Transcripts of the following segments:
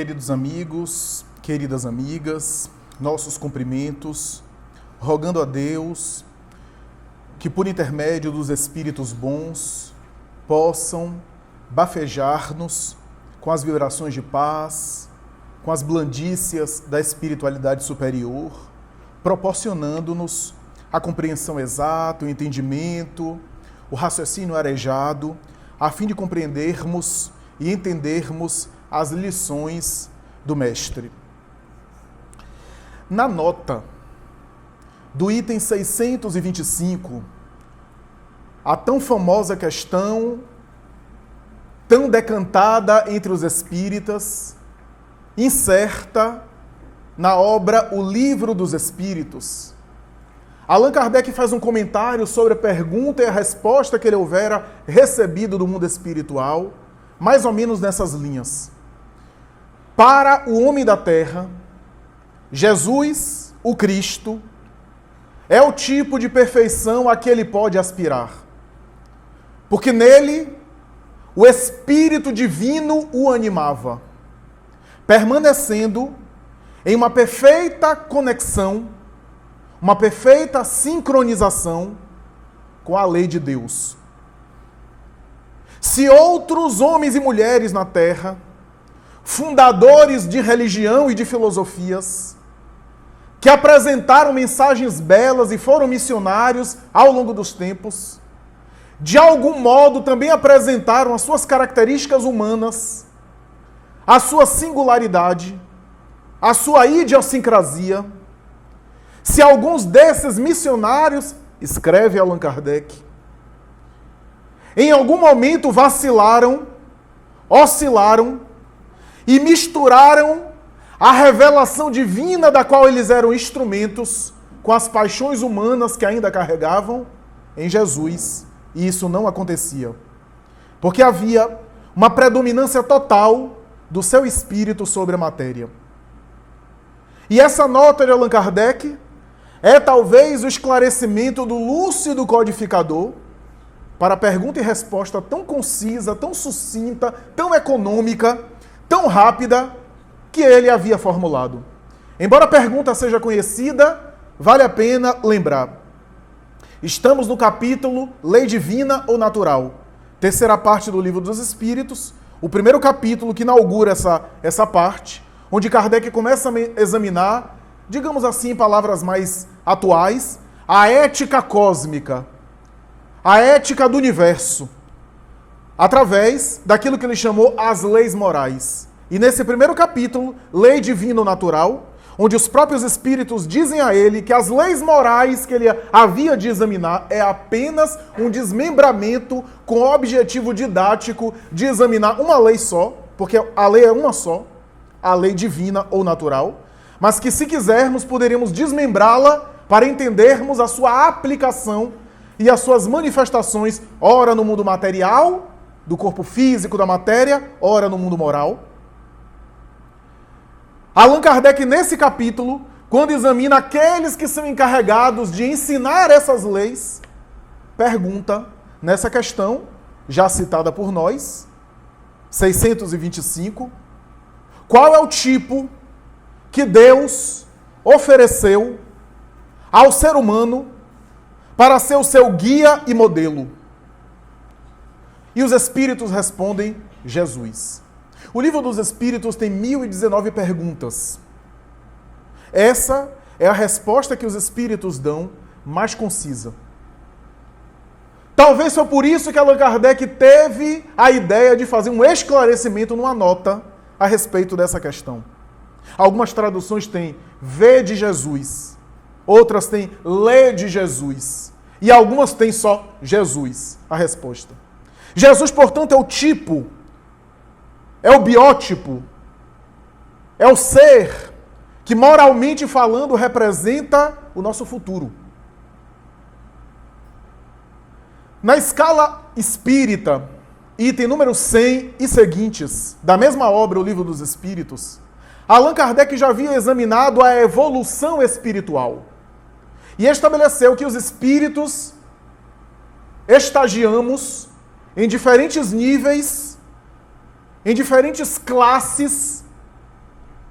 Queridos amigos, queridas amigas, nossos cumprimentos, rogando a Deus que, por intermédio dos Espíritos bons, possam bafejar-nos com as vibrações de paz, com as blandícias da espiritualidade superior, proporcionando-nos a compreensão exata, o entendimento, o raciocínio arejado, a fim de compreendermos e entendermos as lições do Mestre. Na nota do item 625, a tão famosa questão, tão decantada entre os espíritas, incerta na obra O Livro dos Espíritos, Allan Kardec faz um comentário sobre a pergunta e a resposta que ele houvera recebido do mundo espiritual, mais ou menos nessas linhas. Para o homem da terra, Jesus, o Cristo, é o tipo de perfeição a que ele pode aspirar. Porque nele, o Espírito Divino o animava, permanecendo em uma perfeita conexão, uma perfeita sincronização com a lei de Deus. Se outros homens e mulheres na terra, fundadores de religião e de filosofias, que apresentaram mensagens belas e foram missionários ao longo dos tempos, de algum modo também apresentaram as suas características humanas, a sua singularidade, a sua idiosincrasia. Se alguns desses missionários, escreve Allan Kardec, em algum momento vacilaram, oscilaram e misturaram a revelação divina da qual eles eram instrumentos com as paixões humanas que ainda carregavam em Jesus, e isso não acontecia. Porque havia uma predominância total do seu espírito sobre a matéria. E essa nota de Allan Kardec é talvez o esclarecimento do lúcido codificador para a pergunta e resposta tão concisa, tão sucinta, tão econômica, tão rápida que ele havia formulado. Embora a pergunta seja conhecida, vale a pena lembrar. Estamos no capítulo Lei Divina ou Natural, terceira parte do Livro dos Espíritos, o primeiro capítulo que inaugura essa parte, onde Kardec começa a examinar, digamos assim, em palavras mais atuais, a ética cósmica, a ética do universo, através daquilo que ele chamou as leis morais. E nesse primeiro capítulo, Lei Divina ou Natural, onde os próprios espíritos dizem a ele que as leis morais que ele havia de examinar é apenas um desmembramento com o objetivo didático de examinar uma lei só, porque a lei é uma só, a lei divina ou natural, mas que, se quisermos, poderíamos desmembrá-la para entendermos a sua aplicação e as suas manifestações, ora no mundo material, do corpo físico da matéria, ora no mundo moral. Allan Kardec, nesse capítulo, quando examina aqueles que são encarregados de ensinar essas leis, pergunta, nessa questão, já citada por nós, 625, qual é o tipo que Deus ofereceu ao ser humano para ser o seu guia e modelo? E os Espíritos respondem: Jesus. O Livro dos Espíritos tem 1019 perguntas. Essa é a resposta que os Espíritos dão, mais concisa. Talvez foi por isso que Allan Kardec teve a ideia de fazer um esclarecimento numa nota a respeito dessa questão. Algumas traduções têm V de Jesus, outras têm Lê de Jesus, e algumas têm só Jesus, a resposta. Jesus, portanto, é o tipo, é o biótipo, é o ser que, moralmente falando, representa o nosso futuro. Na escala espírita, item número 100 e seguintes, da mesma obra, O Livro dos Espíritos, Allan Kardec já havia examinado a evolução espiritual e estabeleceu que os espíritos estagiamos em diferentes níveis, em diferentes classes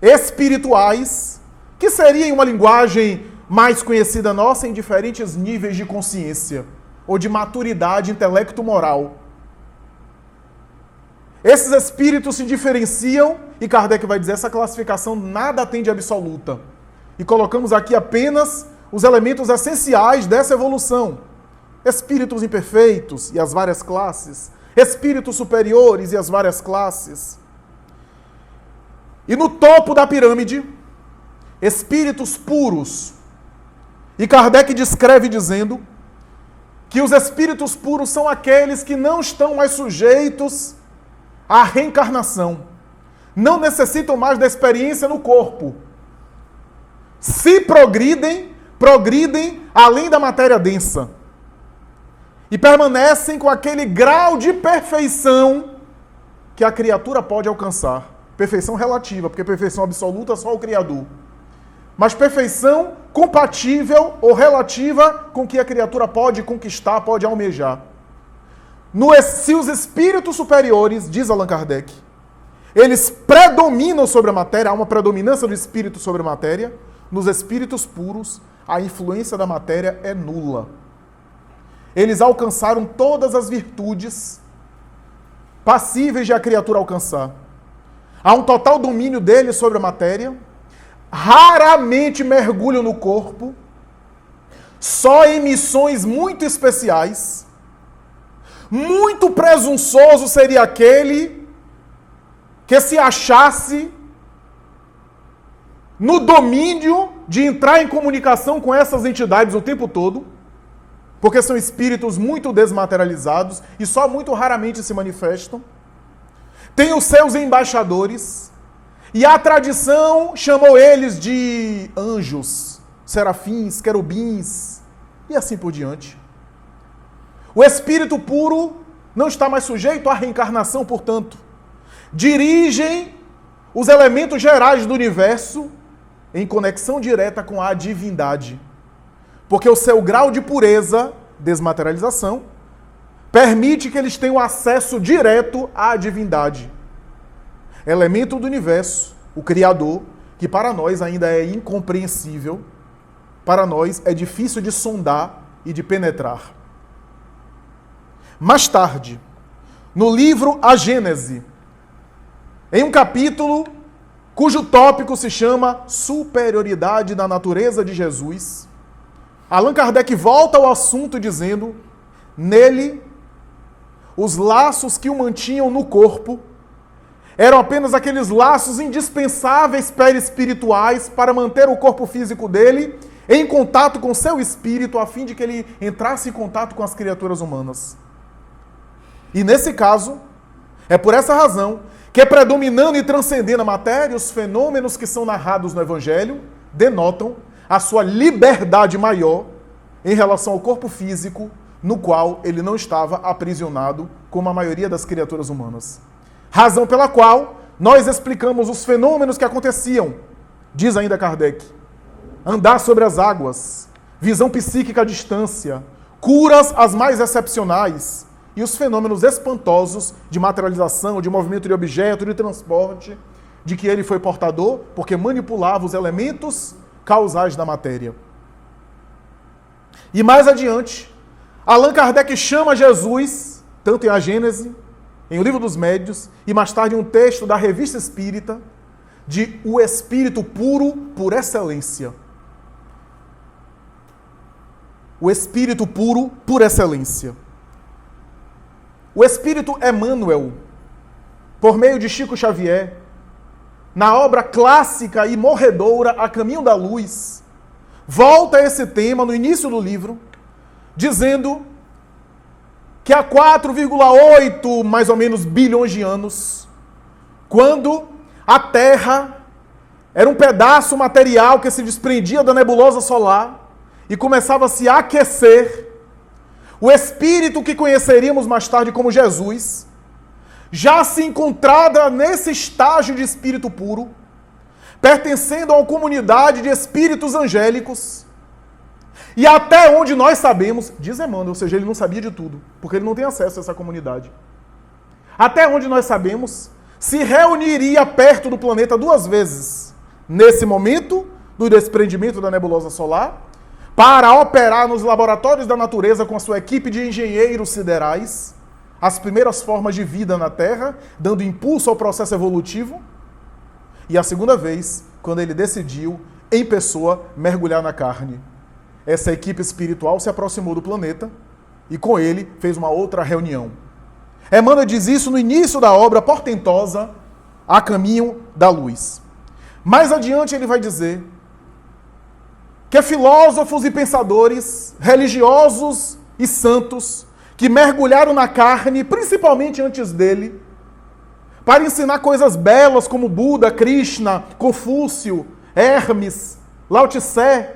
espirituais, que seria em uma linguagem mais conhecida nossa, em diferentes níveis de consciência ou de maturidade intelecto-moral. Esses espíritos se diferenciam, e Kardec vai dizer, essa classificação nada tem de absoluta. E colocamos aqui apenas os elementos essenciais dessa evolução. Espíritos imperfeitos e as várias classes, espíritos superiores e as várias classes. E no topo da pirâmide, espíritos puros. E Kardec descreve dizendo que os espíritos puros são aqueles que não estão mais sujeitos à reencarnação. Não necessitam mais da experiência no corpo. Se progridem além da matéria densa. E permanecem com aquele grau de perfeição que a criatura pode alcançar. Perfeição relativa, porque perfeição absoluta é só o Criador. Mas perfeição compatível ou relativa com que a criatura pode conquistar, pode almejar. Se os espíritos superiores, diz Allan Kardec, eles predominam sobre a matéria, há uma predominância do espírito sobre a matéria, nos espíritos puros, a influência da matéria é nula. Eles alcançaram todas as virtudes passíveis de a criatura alcançar. Há um total domínio deles sobre a matéria, raramente mergulham no corpo, só em missões muito especiais. Muito presunçoso seria aquele que se achasse no domínio de entrar em comunicação com essas entidades o tempo todo, porque são espíritos muito desmaterializados e só muito raramente se manifestam. Tem os seus embaixadores, e a tradição chamou eles de anjos, serafins, querubins, e assim por diante. O espírito puro não está mais sujeito à reencarnação, portanto. Dirigem os elementos gerais do universo em conexão direta com a divindade. Porque o seu grau de pureza, desmaterialização, permite que eles tenham acesso direto à divindade. Elemento do universo, o Criador, que para nós ainda é incompreensível, para nós é difícil de sondar e de penetrar. Mais tarde, no livro A Gênese, em um capítulo cujo tópico se chama Superioridade da Natureza de Jesus, Allan Kardec volta ao assunto dizendo, nele, os laços que o mantinham no corpo eram apenas aqueles laços indispensáveis perispirituais para manter o corpo físico dele em contato com seu espírito, a fim de que ele entrasse em contato com as criaturas humanas. E nesse caso, é por essa razão que, predominando e transcendendo a matéria, os fenômenos que são narrados no Evangelho denotam a sua liberdade maior em relação ao corpo físico, no qual ele não estava aprisionado como a maioria das criaturas humanas. Razão pela qual nós explicamos os fenômenos que aconteciam, diz ainda Kardec. Andar sobre as águas, visão psíquica à distância, curas as mais excepcionais e os fenômenos espantosos de materialização, de movimento de objeto, de transporte, de que ele foi portador, porque manipulava os elementos causais da matéria. E mais adiante, Allan Kardec chama Jesus, tanto em A Gênese, em O Livro dos Médiuns, e mais tarde em um texto da Revista Espírita, de o espírito puro por excelência. O espírito puro por excelência. O espírito Emmanuel, por meio de Chico Xavier, na obra clássica e morredoura A Caminho da Luz, volta a esse tema no início do livro, dizendo que há 4,8 mais ou menos bilhões de anos, quando a Terra era um pedaço material que se desprendia da nebulosa solar e começava a se aquecer, o espírito que conheceríamos mais tarde como Jesus, já se encontrava nesse estágio de espírito puro, pertencendo a uma comunidade de espíritos angélicos, e até onde nós sabemos, diz Emmanuel, ou seja, ele não sabia de tudo, porque ele não tem acesso a essa comunidade. Até onde nós sabemos, se reuniria perto do planeta 2 vezes, nesse momento do desprendimento da nebulosa solar, para operar nos laboratórios da natureza com a sua equipe de engenheiros siderais, as primeiras formas de vida na Terra, dando impulso ao processo evolutivo. E a segunda vez, quando ele decidiu, em pessoa, mergulhar na carne. Essa equipe espiritual se aproximou do planeta e com ele fez uma outra reunião. Emmanuel diz isso no início da obra portentosa, A Caminho da Luz. Mais adiante ele vai dizer que filósofos e pensadores, religiosos e santos, que mergulharam na carne, principalmente antes dele, para ensinar coisas belas como Buda, Krishna, Confúcio, Hermes, Lao Tse,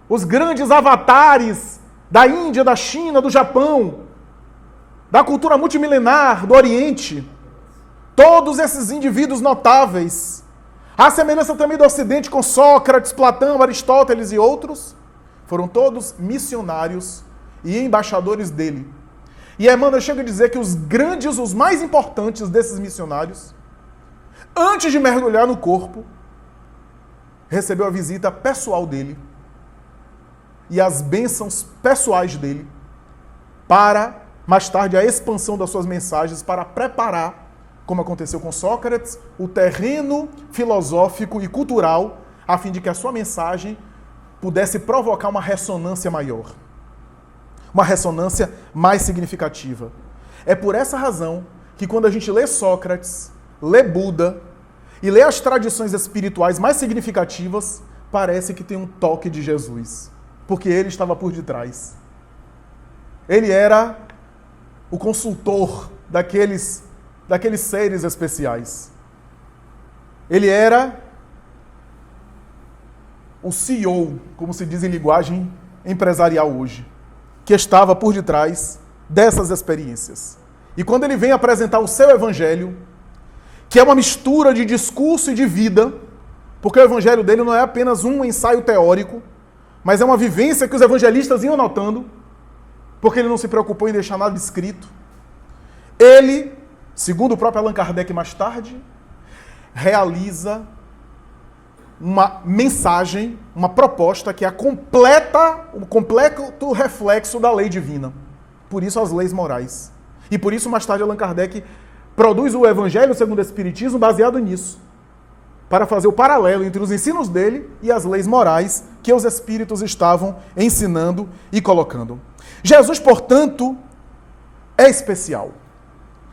os grandes avatares da Índia, da China, do Japão, da cultura multimilenar do Oriente, todos esses indivíduos notáveis, à semelhança também do Ocidente com Sócrates, Platão, Aristóteles e outros, foram todos missionários e embaixadores dele. E Emmanuel chega a dizer que os grandes, os mais importantes desses missionários, antes de mergulhar no corpo, recebeu a visita pessoal dele e as bênçãos pessoais dele para, mais tarde, a expansão das suas mensagens para preparar, como aconteceu com Sócrates, o terreno filosófico e cultural, a fim de que a sua mensagem pudesse provocar uma ressonância maior, uma ressonância mais significativa. É por essa razão que quando a gente lê Sócrates, lê Buda e lê as tradições espirituais mais significativas, parece que tem um toque de Jesus, porque ele estava por detrás. Ele era o consultor daqueles seres especiais. Ele era o CEO, como se diz em linguagem empresarial hoje, que estava por detrás dessas experiências. E quando ele vem apresentar o seu evangelho, que é uma mistura de discurso e de vida, porque o evangelho dele não é apenas um ensaio teórico, mas é uma vivência que os evangelistas iam notando, porque ele não se preocupou em deixar nada escrito. Ele, segundo o próprio Allan Kardec mais tarde, realiza uma mensagem, uma proposta que é o completo reflexo da lei divina. Por isso as leis morais. E por isso mais tarde Allan Kardec produz o Evangelho segundo o Espiritismo baseado nisso, para fazer o paralelo entre os ensinos dele e as leis morais que os espíritos estavam ensinando e colocando. Jesus, portanto, é especial.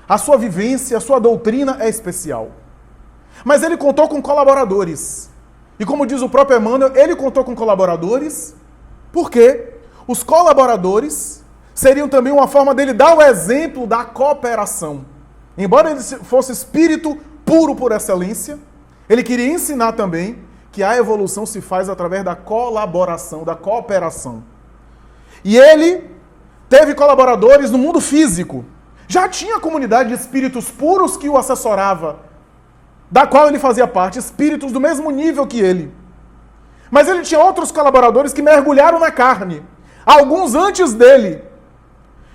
A sua vivência, a sua doutrina é especial. Mas ele contou com colaboradores. E como diz o próprio Emmanuel, ele contou com colaboradores porque os colaboradores seriam também uma forma dele dar o exemplo da cooperação. Embora ele fosse espírito puro por excelência, ele queria ensinar também que a evolução se faz através da colaboração, da cooperação. E ele teve colaboradores no mundo físico. Já tinha comunidade de espíritos puros que o assessorava, da qual ele fazia parte, espíritos do mesmo nível que ele. Mas ele tinha outros colaboradores que mergulharam na carne, alguns antes dele,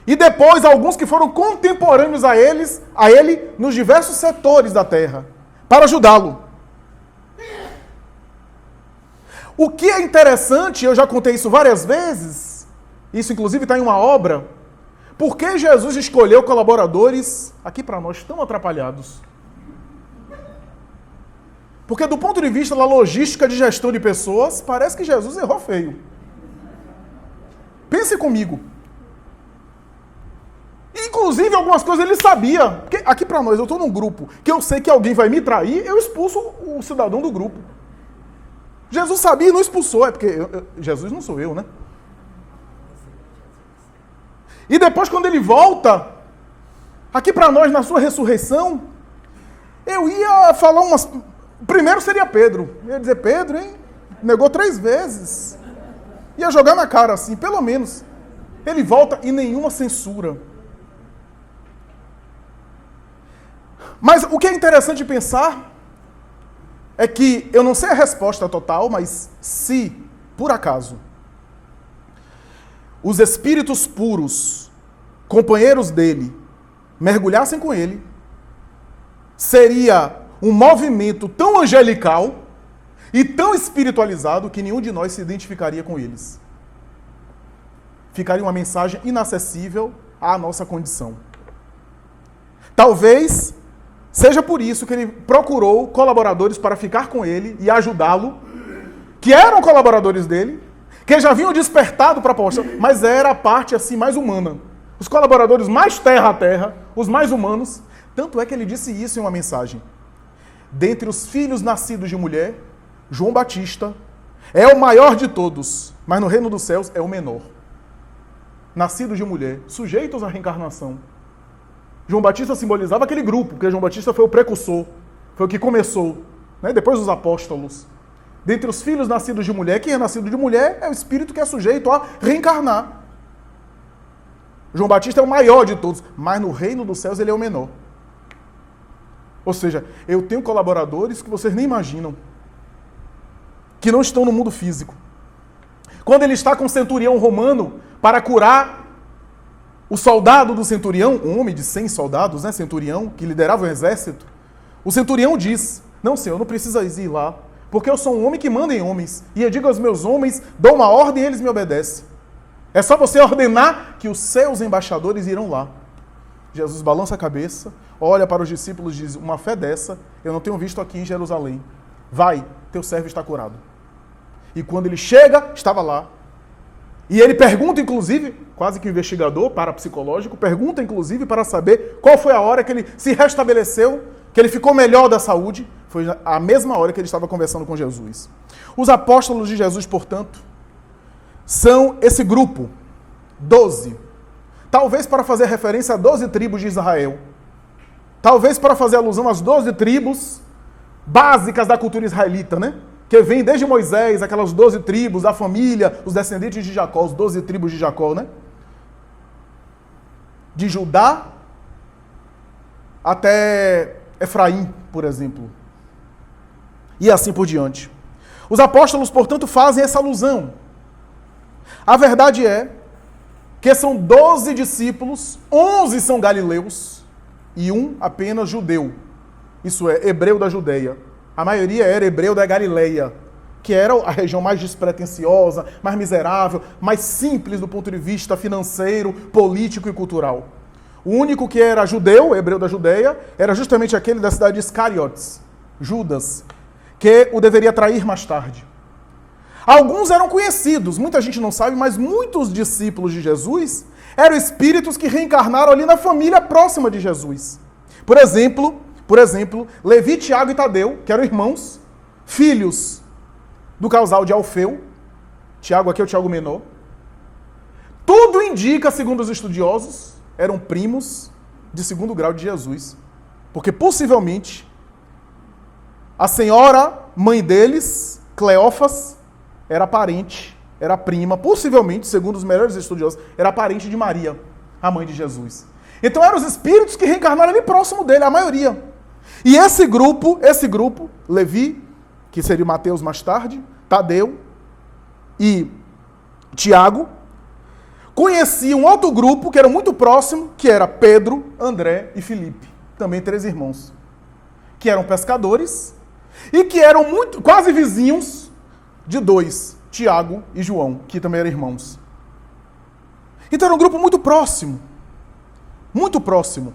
e depois alguns que foram contemporâneos a ele nos diversos setores da Terra, para ajudá-lo. O que é interessante, eu já contei isso várias vezes, isso inclusive está em uma obra, por que Jesus escolheu colaboradores, aqui para nós, tão atrapalhados? Porque do ponto de vista da logística de gestão de pessoas, parece que Jesus errou feio. Pense comigo. Inclusive, algumas coisas ele sabia. Porque aqui para nós, eu estou num grupo que eu sei que alguém vai me trair, eu expulso o cidadão do grupo. Jesus sabia e não expulsou, é porque Jesus não sou eu, né? E depois, quando ele volta, aqui para nós, na sua ressurreição, eu ia falar umas... Primeiro seria Pedro. Eu ia dizer, Pedro, hein? Negou 3 vezes. Ia jogar na cara assim, pelo menos. Ele volta e nenhuma censura. Mas o que é interessante pensar é que, eu não sei a resposta total, mas se, por acaso, os espíritos puros, companheiros dele, mergulhassem com ele, seria um movimento tão angelical e tão espiritualizado que nenhum de nós se identificaria com eles. Ficaria uma mensagem inacessível à nossa condição. Talvez seja por isso que ele procurou colaboradores para ficar com ele e ajudá-lo, que eram colaboradores dele, que já haviam despertado para a apóstolo, mas era a parte assim mais humana. Os colaboradores mais terra a terra, os mais humanos. Tanto é que ele disse isso em uma mensagem. Dentre os filhos nascidos de mulher, João Batista é o maior de todos, mas no reino dos céus é o menor. Nascido de mulher, sujeitos à reencarnação. João Batista simbolizava aquele grupo, porque João Batista foi o precursor, foi o que começou, né? Depois dos apóstolos. Dentre os filhos nascidos de mulher, quem é nascido de mulher é o espírito que é sujeito a reencarnar. João Batista é o maior de todos, mas no reino dos céus ele é o menor. Ou seja, eu tenho colaboradores que vocês nem imaginam, que não estão no mundo físico. Quando ele está com o centurião romano para curar o soldado do centurião, um homem de 100 soldados, né, centurião, que liderava o exército, o centurião diz, não, senhor, não precisa ir lá, porque eu sou um homem que manda em homens, e eu digo aos meus homens, dou uma ordem e eles me obedecem. É só você ordenar que os seus embaixadores irão lá. Jesus balança a cabeça, olha para os discípulos e diz, uma fé dessa eu não tenho visto aqui em Jerusalém. Vai, teu servo está curado. E quando ele chega, estava lá. E ele pergunta, inclusive, quase que investigador, parapsicológico, pergunta, inclusive, para saber qual foi a hora que ele se restabeleceu, que ele ficou melhor da saúde. Foi a mesma hora que ele estava conversando com Jesus. Os apóstolos de Jesus, portanto, são esse grupo, 12. Talvez para fazer referência a 12 tribos de Israel. Talvez para fazer alusão às 12 tribos básicas da cultura israelita, né? Que vem desde Moisés, aquelas 12 tribos da família, os descendentes de Jacó, os 12 tribos de Jacó, né? De Judá até Efraim, por exemplo. E assim por diante. Os apóstolos, portanto, fazem essa alusão. A verdade é que são 12 discípulos, 11 são galileus e um apenas judeu. Isso é, hebreu da Judeia. A maioria era hebreu da Galileia, que era a região mais despretensiosa, mais miserável, mais simples do ponto de vista financeiro, político e cultural. O único que era judeu, hebreu da Judeia, era justamente aquele da cidade de Iscariotes, Judas, que o deveria trair mais tarde. Alguns eram conhecidos, muita gente não sabe, mas muitos discípulos de Jesus eram espíritos que reencarnaram ali na família próxima de Jesus. Por exemplo, Levi, Tiago e Tadeu, que eram irmãos, filhos do casal de Alfeu, Tiago aqui é o Tiago menor. Tudo indica, segundo os estudiosos, eram primos de segundo grau de Jesus. Porque possivelmente a senhora, mãe deles, Cleófas, era parente, era prima, possivelmente, segundo os melhores estudiosos, era parente de Maria, a mãe de Jesus. Então eram os espíritos que reencarnaram ali próximo dele, a maioria. E esse grupo, Levi, que seria Mateus mais tarde, Tadeu e Tiago, conhecia um outro grupo que era muito próximo, que era Pedro, André e Filipe, também 3 irmãos, que eram pescadores e que eram quase vizinhos de 2, Tiago e João, que também eram irmãos. Então era um grupo muito próximo. Muito próximo.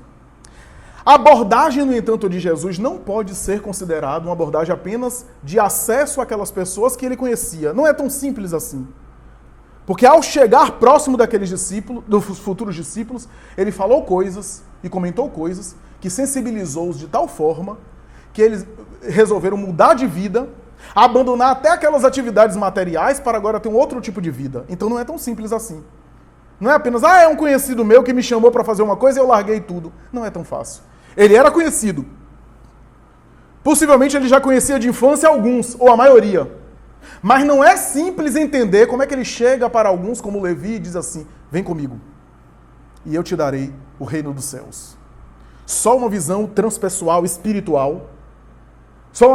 A abordagem, no entanto, de Jesus não pode ser considerada uma abordagem apenas de acesso àquelas pessoas que ele conhecia. Não é tão simples assim. Porque ao chegar próximo daqueles discípulos, dos futuros discípulos, ele falou coisas e comentou coisas que sensibilizou-os de tal forma que eles resolveram mudar de vida, abandonar até aquelas atividades materiais para agora ter um outro tipo de vida. Então não é tão simples assim. Não é apenas, é um conhecido meu que me chamou para fazer uma coisa e eu larguei tudo. Não é tão fácil. Ele era conhecido. Possivelmente ele já conhecia de infância alguns, ou a maioria. Mas não é simples entender como é que ele chega para alguns, como Levi, e diz assim, vem comigo, e eu te darei o reino dos céus. Só uma visão transpessoal, espiritual, só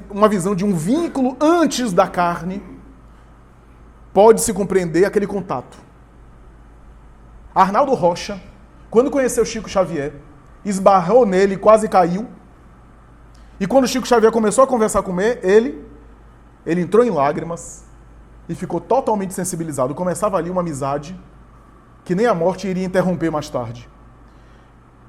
uma visão de um vínculo antes da carne, pode se compreender aquele contato. Arnaldo Rocha, quando conheceu Chico Xavier, esbarrou nele e quase caiu, E quando Chico Xavier começou a conversar com ele entrou em lágrimas e ficou totalmente sensibilizado. Começava ali uma amizade que nem a morte iria interromper mais tarde.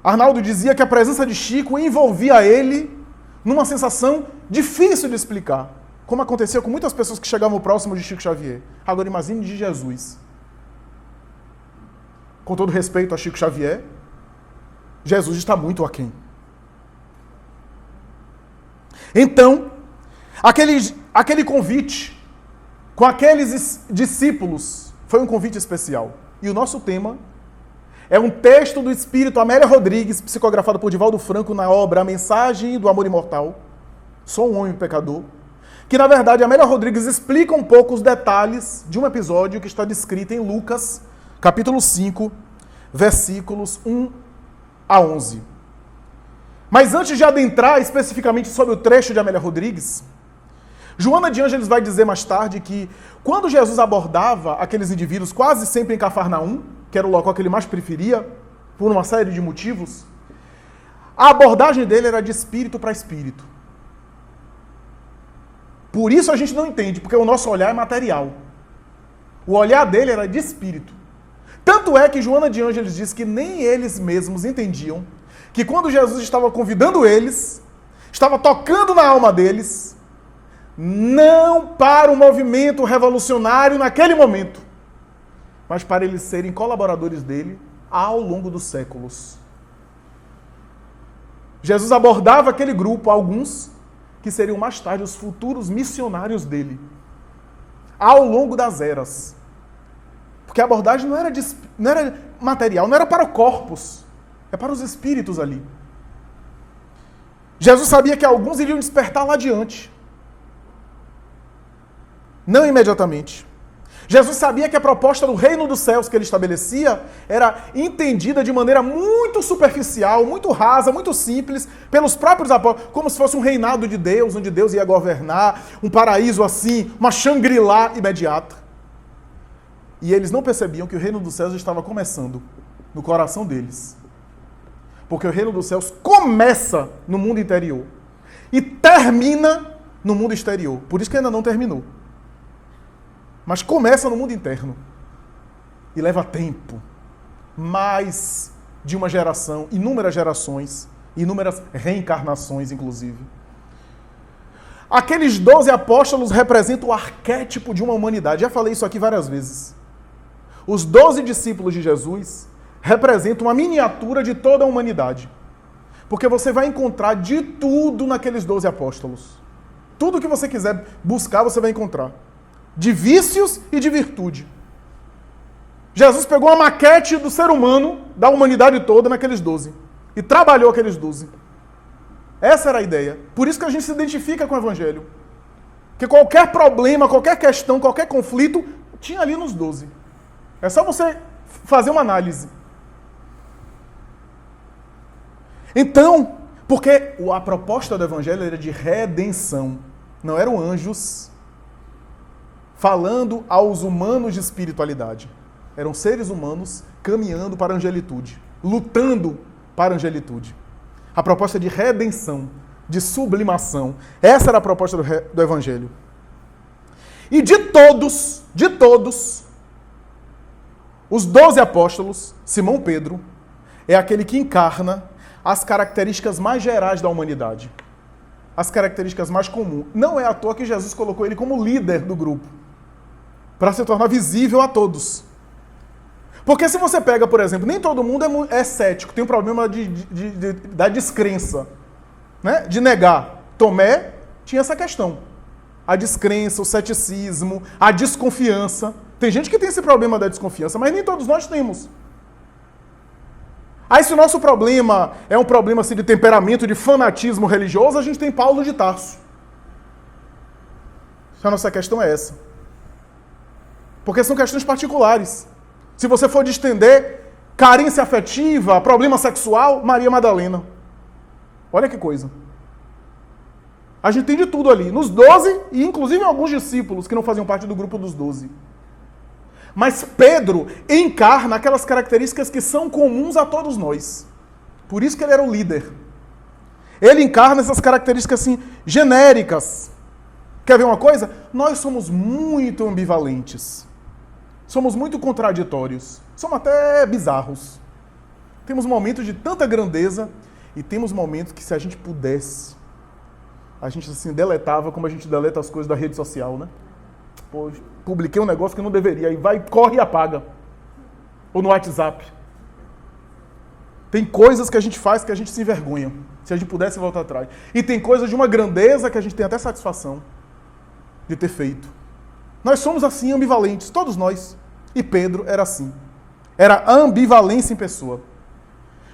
Arnaldo dizia que a presença de Chico envolvia ele numa sensação difícil de explicar, como acontecia com muitas pessoas que chegavam próximo de Chico Xavier. Agora imagine de Jesus. Com todo respeito a Chico Xavier, Jesus está muito aquém. Então, aquele convite com aqueles discípulos foi um convite especial. E o nosso tema é um texto do espírito Amélia Rodrigues, psicografado por Divaldo Franco na obra A Mensagem do Amor Imortal, Sou um Homem Pecador, que na verdade Amélia Rodrigues explica um pouco os detalhes de um episódio que está descrito em Lucas, capítulo 5, versículos 1 a 11. Mas antes de adentrar especificamente sobre o trecho de Amélia Rodrigues, Joana de Ângeles vai dizer mais tarde que quando Jesus abordava aqueles indivíduos, quase sempre em Cafarnaum, que era o local que ele mais preferia, por uma série de motivos, a abordagem dele era de espírito para espírito. Por isso a gente não entende, porque o nosso olhar é material. O olhar dele era de espírito. Tanto é que Joana de Ângeles diz que nem eles mesmos entendiam que quando Jesus estava convidando eles, estava tocando na alma deles, não para um movimento revolucionário naquele momento, mas para eles serem colaboradores dele ao longo dos séculos. Jesus abordava aquele grupo, alguns que seriam mais tarde os futuros missionários dele, ao longo das eras. Porque a abordagem não era material, não era para corpos, é para os espíritos ali. Jesus sabia que alguns iriam despertar lá adiante. Não imediatamente. Jesus sabia que a proposta do reino dos céus que ele estabelecia era entendida de maneira muito superficial, muito rasa, muito simples, pelos próprios apóstolos, como se fosse um reinado de Deus, onde Deus ia governar, um paraíso assim, uma Shangri-La imediata. E eles não percebiam que o reino dos céus estava começando no coração deles. Porque o reino dos céus começa no mundo interior e termina no mundo exterior. Por isso que ainda não terminou. Mas começa no mundo interno. E leva tempo. Mais de uma geração, inúmeras gerações, inúmeras reencarnações, inclusive. Aqueles 12 apóstolos representam o arquétipo de uma humanidade. Já falei isso aqui várias vezes. Os 12 discípulos de Jesus representam uma miniatura de toda a humanidade. Porque você vai encontrar de tudo naqueles 12 apóstolos. Tudo que você quiser buscar, você vai encontrar. De vícios e de virtude. Jesus pegou a maquete do ser humano, da humanidade toda, naqueles 12. E trabalhou aqueles 12. Essa era a ideia. Por isso que a gente se identifica com o Evangelho. Porque qualquer problema, qualquer questão, qualquer conflito, tinha ali nos 12. É só você fazer uma análise. Então, porque a proposta do Evangelho era de redenção. Não eram anjos falando aos humanos de espiritualidade. Eram seres humanos caminhando para a angelitude, lutando para a angelitude. A proposta de redenção, de sublimação. Essa era a proposta do Evangelho. E de todos, os 12 apóstolos, Simão Pedro é aquele que encarna as características mais gerais da humanidade. As características mais comuns. Não é à toa que Jesus colocou ele como líder do grupo, para se tornar visível a todos. Porque se você pega, por exemplo, nem todo mundo é cético, tem um problema da descrença, né? De negar. Tomé tinha essa questão. A descrença, o ceticismo, a desconfiança. Tem gente que tem esse problema da desconfiança, mas nem todos nós temos. Aí se o nosso problema é um problema assim, de temperamento, de fanatismo religioso, a gente tem Paulo de Tarso. A nossa questão é essa. Porque são questões particulares. Se você for distender carência afetiva, problema sexual, Maria Madalena. Olha que coisa. A gente tem de tudo ali. Nos 12 e inclusive alguns discípulos que não faziam parte do grupo dos 12. Mas Pedro encarna aquelas características que são comuns a todos nós. Por isso que ele era o líder. Ele encarna essas características assim, genéricas. Quer ver uma coisa? Nós somos muito ambivalentes. Somos muito contraditórios. Somos até bizarros. Temos momentos de tanta grandeza e temos momentos que, se a gente pudesse, a gente assim deletava como a gente deleta as coisas da rede social, né? Pô, publiquei um negócio que não deveria, aí vai, corre e apaga. Ou no WhatsApp. Tem coisas que a gente faz que a gente se envergonha. Se a gente pudesse voltar atrás. E tem coisas de uma grandeza que a gente tem até satisfação de ter feito. Nós somos assim, ambivalentes, todos nós. E Pedro era assim. Era ambivalência em pessoa.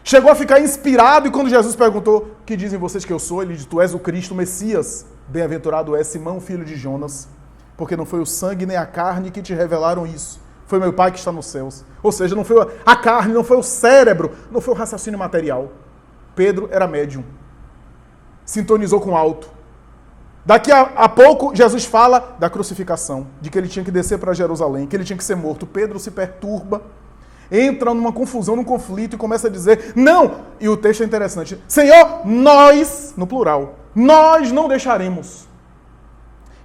Chegou a ficar inspirado e quando Jesus perguntou: "Que dizem vocês que eu sou?", ele disse: "Tu és o Cristo, o Messias. Bem-aventurado é Simão, filho de Jonas, porque não foi o sangue nem a carne que te revelaram isso. Foi meu Pai que está nos céus." Ou seja, não foi a carne, não foi o cérebro, não foi o raciocínio material. Pedro era médium. Sintonizou com o alto. Daqui a pouco, Jesus fala da crucificação, de que ele tinha que descer para Jerusalém, que ele tinha que ser morto. Pedro se perturba, entra numa confusão, num conflito e começa a dizer: "Não!" E o texto é interessante. "Senhor, nós", no plural, "nós não deixaremos."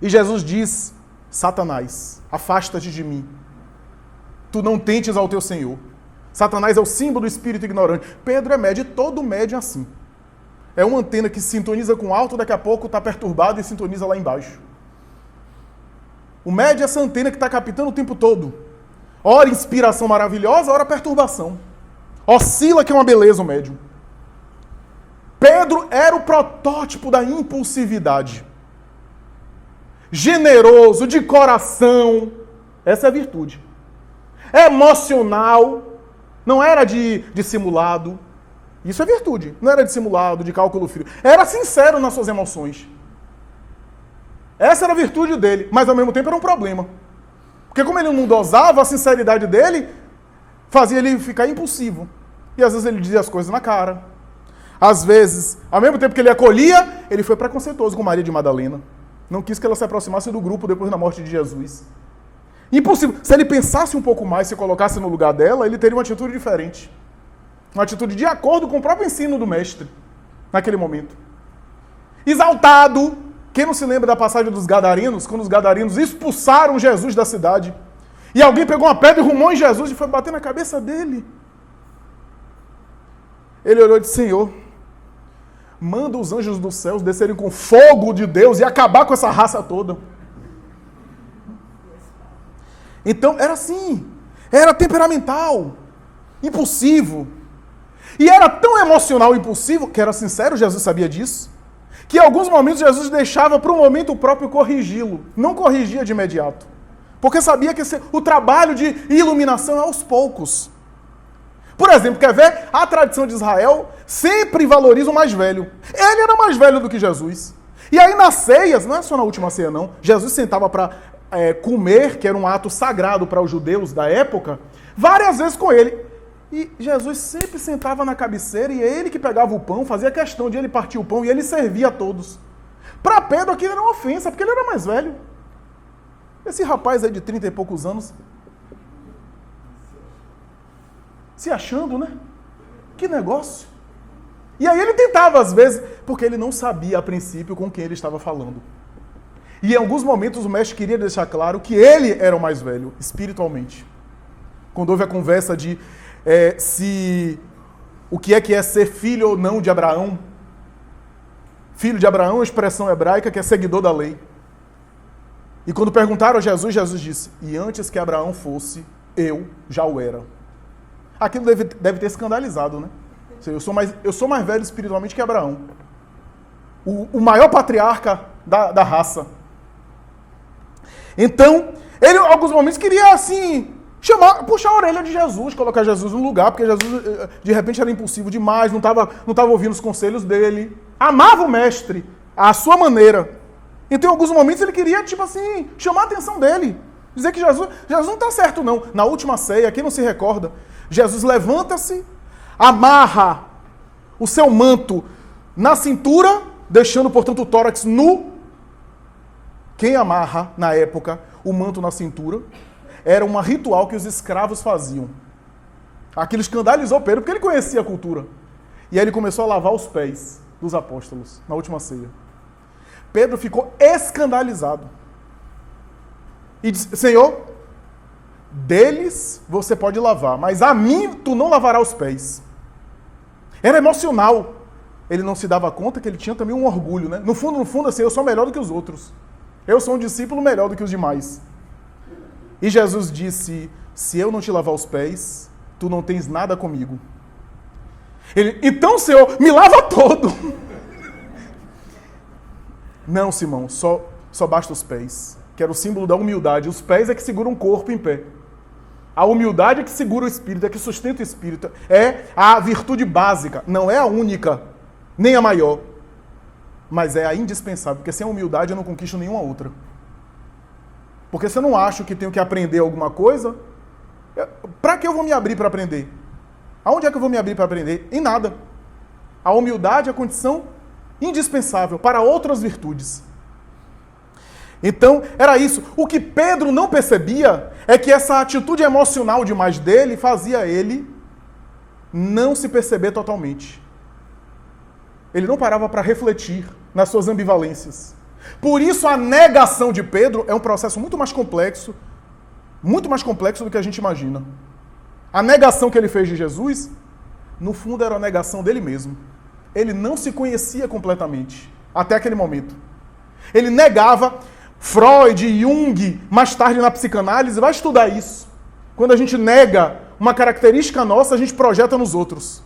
E Jesus diz: "Satanás, afasta-te de mim. Tu não tentes ao teu Senhor." Satanás é o símbolo do espírito ignorante. Pedro é médio, todo médio é assim. É uma antena que se sintoniza com o alto, daqui a pouco está perturbado e sintoniza lá embaixo. O médio é essa antena que está captando o tempo todo. Ora inspiração maravilhosa, ora perturbação. Oscila, que é uma beleza o médium. Pedro era o protótipo da impulsividade. Generoso, de coração. Essa é a virtude. Emocional. Não era de dissimulado. Isso é virtude. Não era dissimulado, de cálculo frio. Era sincero nas suas emoções. Essa era a virtude dele, mas ao mesmo tempo era um problema. Porque como ele não dosava, a sinceridade dele fazia ele ficar impulsivo. E às vezes ele dizia as coisas na cara. Às vezes, ao mesmo tempo que ele acolhia, ele foi preconceituoso com Maria de Madalena. Não quis que ela se aproximasse do grupo depois da morte de Jesus. Impossível. Se ele pensasse um pouco mais, se colocasse no lugar dela, ele teria uma atitude diferente. Uma atitude de acordo com o próprio ensino do mestre, naquele momento. Exaltado. Quem não se lembra da passagem dos Gadarenos, quando os Gadarenos expulsaram Jesus da cidade? E alguém pegou uma pedra e rumou em Jesus e foi bater na cabeça dele. Ele olhou e disse: "Senhor, manda os anjos dos céus descerem com fogo de Deus e acabar com essa raça toda." Então, era assim. Era temperamental, impulsivo. E era tão emocional e impulsivo, que era sincero, Jesus sabia disso, que em alguns momentos Jesus deixava para o momento próprio corrigi-lo. Não corrigia de imediato. Porque sabia que o trabalho de iluminação é aos poucos. Por exemplo, quer ver? A tradição de Israel sempre valoriza o mais velho. Ele era mais velho do que Jesus. E aí nas ceias, não é só na última ceia não, Jesus sentava para comer, que era um ato sagrado para os judeus da época, várias vezes com ele. E Jesus sempre sentava na cabeceira e é ele que pegava o pão, fazia questão de ele partir o pão e ele servia a todos. Para Pedro aquilo era uma ofensa, porque ele era mais velho. Esse rapaz aí de 30 e poucos anos, se achando, né? Que negócio. E aí ele tentava às vezes, porque ele não sabia a princípio com quem ele estava falando. E em alguns momentos o mestre queria deixar claro que ele era o mais velho, espiritualmente. Quando houve a conversa de o que é ser filho ou não de Abraão. Filho de Abraão é uma expressão hebraica que é seguidor da lei. E quando perguntaram a Jesus, Jesus disse: "E antes que Abraão fosse, eu já o era." Aquilo deve ter escandalizado, né? Eu sou mais velho espiritualmente que Abraão. O maior patriarca da raça. Então, ele em alguns momentos queria assim puxar a orelha de Jesus, colocar Jesus no lugar, porque Jesus de repente era impulsivo demais, não estava ouvindo os conselhos dele. Amava o mestre, à sua maneira. Então, em alguns momentos ele queria, chamar a atenção dele. Dizer que Jesus não está certo, não. Na última ceia, quem não se recorda, Jesus levanta-se, amarra o seu manto na cintura, deixando, portanto, o tórax nu. Quem amarra, na época, o manto na cintura, era um ritual que os escravos faziam. Aquilo escandalizou Pedro, porque ele conhecia a cultura. E aí ele começou a lavar os pés. dos apóstolos, na última ceia. Pedro ficou escandalizado. E disse, Senhor, deles você pode lavar, mas a mim tu não lavarás os pés. Era emocional. Ele não se dava conta que ele tinha também um orgulho, né? No fundo, assim, eu sou melhor do que os outros. Eu sou um discípulo melhor do que os demais. E Jesus disse, se eu não te lavar os pés, tu não tens nada comigo. Ele, então, Senhor, me lava todo. Não, Simão, só basta os pés. Que era o símbolo da humildade. Os pés é que seguram o corpo em pé. A humildade é que segura o espírito, é que sustenta o espírito. É a virtude básica, não é a única, nem a maior. Mas é a indispensável, porque sem a humildade eu não conquisto nenhuma outra. Porque se eu não acho que tenho que aprender alguma coisa, para que eu vou me abrir para aprender? Aonde é que eu vou me abrir para aprender? Em nada. A humildade é a condição indispensável para outras virtudes. Então, era isso. O que Pedro não percebia é que essa atitude emocional demais dele fazia ele não se perceber totalmente. Ele não parava para refletir nas suas ambivalências. Por isso, a negação de Pedro é um processo muito mais complexo do que a gente imagina. A negação que ele fez de Jesus, no fundo, era a negação dele mesmo. Ele não se conhecia completamente, até aquele momento. Ele negava. Freud, Jung, mais tarde na psicanálise, vai estudar isso. Quando a gente nega uma característica nossa, a gente projeta nos outros.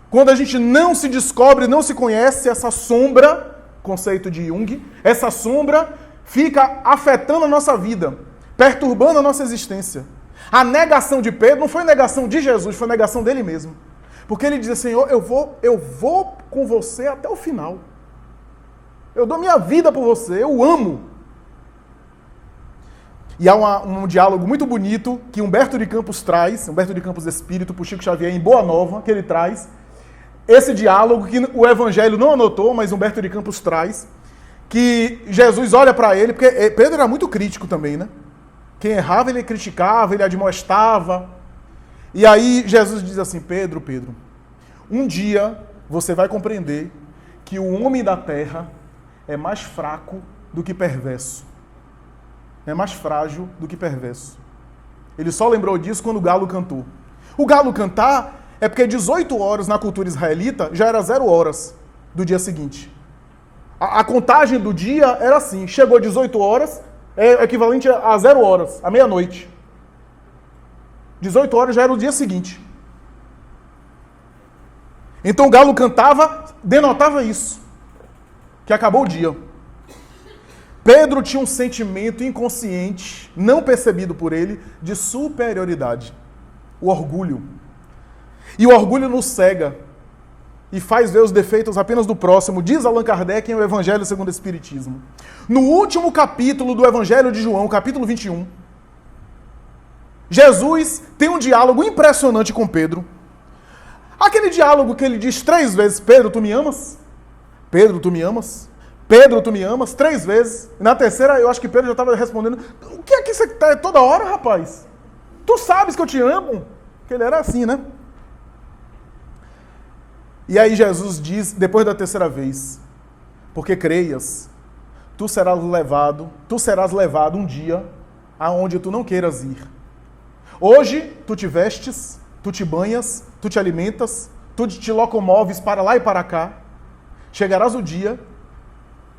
Quando a gente não se descobre, não se conhece, essa sombra, conceito de Jung, essa sombra fica afetando a nossa vida, perturbando a nossa existência. A negação de Pedro não foi negação de Jesus, foi negação dele mesmo. Porque ele diz, Senhor, eu vou com você até o final. Eu dou minha vida por você, eu amo. E há um diálogo muito bonito que Humberto de Campos traz, Humberto de Campos Espírito, para o Chico Xavier, em Boa Nova, que ele traz. Esse diálogo que o Evangelho não anotou, mas Humberto de Campos traz, que Jesus olha para ele, porque Pedro era muito crítico também, né? Quem errava, ele criticava, ele admoestava. E aí Jesus diz assim, Pedro, um dia você vai compreender que o homem da terra é mais fraco do que perverso. É mais frágil do que perverso. Ele só lembrou disso quando o galo cantou. O galo cantar é porque 18 horas na cultura israelita já era 0 horas do dia seguinte. A contagem do dia era assim, chegou 18 horas, é equivalente a 0 horas, à meia-noite. 18 horas já era o dia seguinte. Então o galo cantava, denotava isso, que acabou o dia. Pedro tinha um sentimento inconsciente, não percebido por ele, de superioridade. O orgulho. E o orgulho nos cega e faz ver os defeitos apenas do próximo, diz Allan Kardec em O Evangelho segundo o Espiritismo. No último capítulo do Evangelho de João, capítulo 21, Jesus tem um diálogo impressionante com Pedro. Aquele diálogo que ele diz 3 vezes, Pedro, tu me amas? Pedro, tu me amas? Pedro, tu me amas? 3 vezes. E na terceira, eu acho que Pedro já estava respondendo, o que é que você está toda hora, rapaz? Tu sabes que eu te amo? Porque ele era assim, né? E aí Jesus diz, depois da terceira vez, porque creias, tu serás levado um dia aonde tu não queiras ir. Hoje, tu te vestes, tu te banhas, tu te alimentas, tu te locomoves para lá e para cá. Chegarás o dia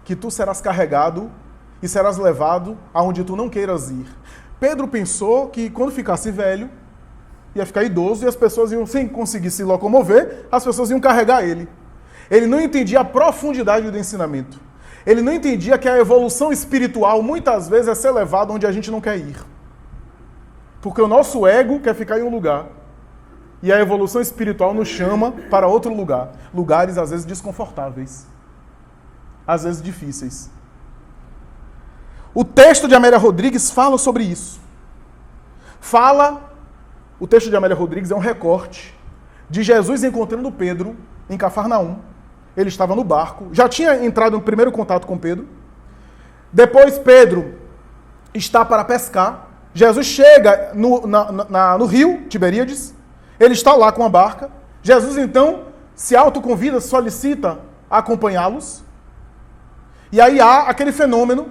que tu serás carregado e serás levado aonde tu não queiras ir. Pedro pensou que quando ficasse velho, ia ficar idoso e as pessoas iam, sem conseguir se locomover, as pessoas iam carregar ele. Ele não entendia a profundidade do ensinamento. Ele não entendia que a evolução espiritual muitas vezes é ser levado onde a gente não quer ir. Porque o nosso ego quer ficar em um lugar. E a evolução espiritual nos chama para outro lugar. Lugares às vezes desconfortáveis. Às vezes difíceis. O texto de Amélia Rodrigues fala sobre isso. O texto de Amélia Rodrigues é um recorte de Jesus encontrando Pedro em Cafarnaum. Ele estava no barco, já tinha entrado no primeiro contato com Pedro. Depois Pedro está para pescar. Jesus chega no rio Tiberíades. Ele está lá com a barca. Jesus então se autoconvida, solicita acompanhá-los. E aí há aquele fenômeno.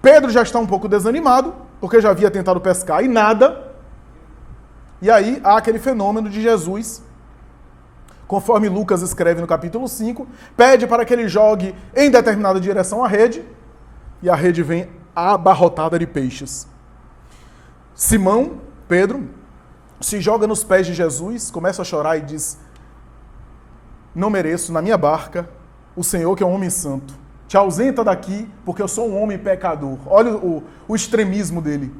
Pedro já está um pouco desanimado, porque já havia tentado pescar e nada. E aí há aquele fenômeno de Jesus, conforme Lucas escreve no capítulo 5, pede para que ele jogue em determinada direção a rede, e a rede vem abarrotada de peixes. Simão, Pedro, se joga nos pés de Jesus, começa a chorar e diz: não mereço, na minha barca, o Senhor que é um homem santo. Te ausenta daqui, porque eu sou um homem pecador. Olha o extremismo dele.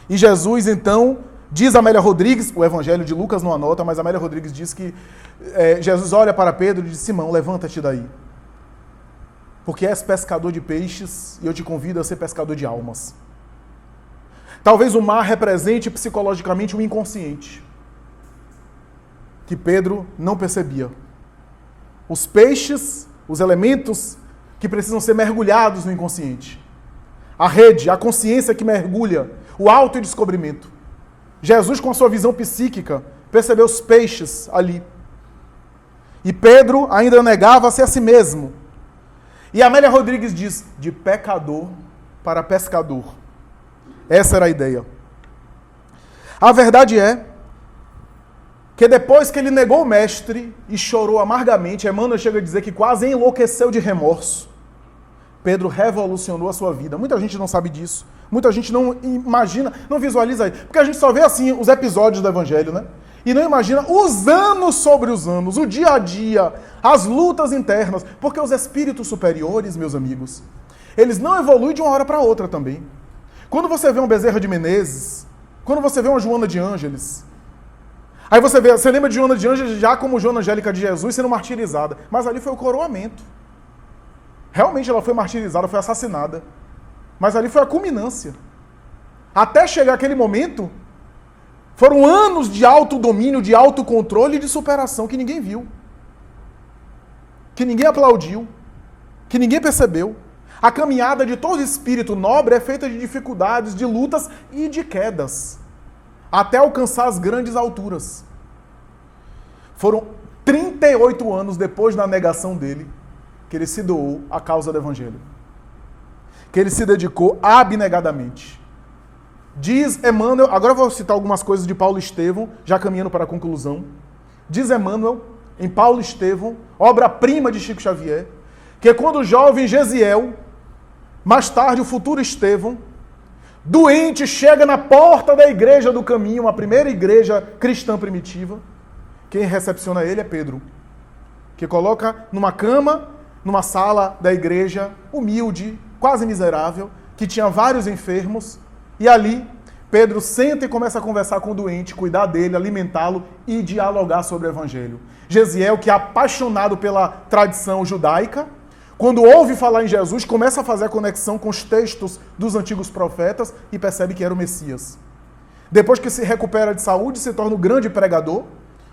E Jesus, então, diz a Amélia Rodrigues, o Evangelho de Lucas não anota, mas a Amélia Rodrigues diz que Jesus olha para Pedro e diz: Simão, levanta-te daí. Porque és pescador de peixes e eu te convido a ser pescador de almas. Talvez o mar represente psicologicamente o inconsciente, que Pedro não percebia. Os peixes, os elementos que precisam ser mergulhados no inconsciente. A rede, a consciência que mergulha, o autodescobrimento. Jesus, com a sua visão psíquica, percebeu os peixes ali. E Pedro ainda negava-se a si mesmo. E Amélia Rodrigues diz: de pecador para pescador. Essa era a ideia. A verdade é que depois que ele negou o mestre e chorou amargamente, Emmanuel chega a dizer que quase enlouqueceu de remorso, Pedro revolucionou a sua vida. Muita gente não sabe disso. Muita gente não imagina, não visualiza isso. Porque a gente só vê assim os episódios do Evangelho, né? E não imagina os anos sobre os anos, o dia a dia, as lutas internas. Porque os espíritos superiores, meus amigos, eles não evoluem de uma hora para outra também. Quando você vê um Bezerra de Menezes, quando você vê uma Joana de Ângeles, aí você lembra de Joana de Ângeles já como Joana Angélica de Jesus sendo martirizada. Mas ali foi o coroamento. Realmente ela foi martirizada, foi assassinada. Mas ali foi a culminância. Até chegar aquele momento, foram anos de autodomínio, de autocontrole e de superação que ninguém viu. Que ninguém aplaudiu. Que ninguém percebeu. A caminhada de todo espírito nobre é feita de dificuldades, de lutas e de quedas. Até alcançar as grandes alturas. Foram 38 anos depois da negação dele que ele se doou à causa do Evangelho. Que ele se dedicou abnegadamente. Diz Emmanuel, agora eu vou citar algumas coisas de Paulo Estevão, já caminhando para a conclusão. Diz Emmanuel, em Paulo Estevão, obra-prima de Chico Xavier, que quando o jovem Gesiel, mais tarde o futuro Estevão, doente, chega na porta da igreja do caminho, a primeira igreja cristã primitiva, quem recepciona ele é Pedro, que coloca numa cama, numa sala da igreja, humilde, quase miserável, que tinha vários enfermos, e ali Pedro senta e começa a conversar com o doente, cuidar dele, alimentá-lo e dialogar sobre o Evangelho. Gesiel, que é apaixonado pela tradição judaica, quando ouve falar em Jesus, começa a fazer a conexão com os textos dos antigos profetas e percebe que era o Messias. Depois que se recupera de saúde, se torna o grande pregador,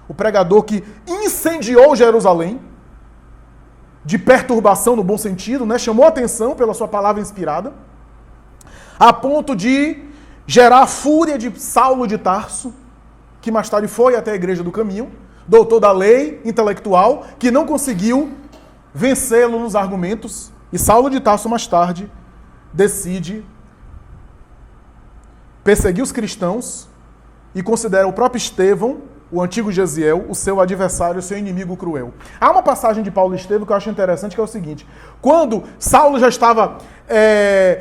o pregador que incendiou Jerusalém, de perturbação no bom sentido, né? Chamou a atenção pela sua palavra inspirada, a ponto de gerar a fúria de Saulo de Tarso, que mais tarde foi até a igreja do caminho, doutor da lei, intelectual, que não conseguiu vencê-lo nos argumentos, e Saulo de Tarso mais tarde decide perseguir os cristãos e considera o próprio Estevão, o antigo Gesiel, o seu adversário, o seu inimigo cruel. Há uma passagem de Paulo Estevão que eu acho interessante, que é o seguinte: quando Saulo já estava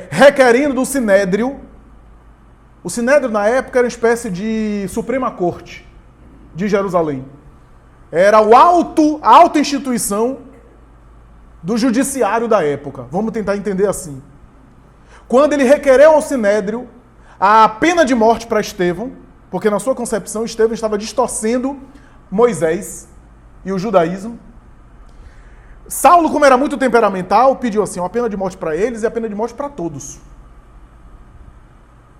requerendo do Sinédrio, o Sinédrio na época era uma espécie de Suprema Corte de Jerusalém. Era a alta instituição do judiciário da época. Vamos tentar entender assim. Quando ele requereu ao Sinédrio a pena de morte para Estevão, porque na sua concepção Estevão estava distorcendo Moisés e o judaísmo, Saulo, como era muito temperamental, pediu assim, uma pena de morte para eles e a pena de morte para todos.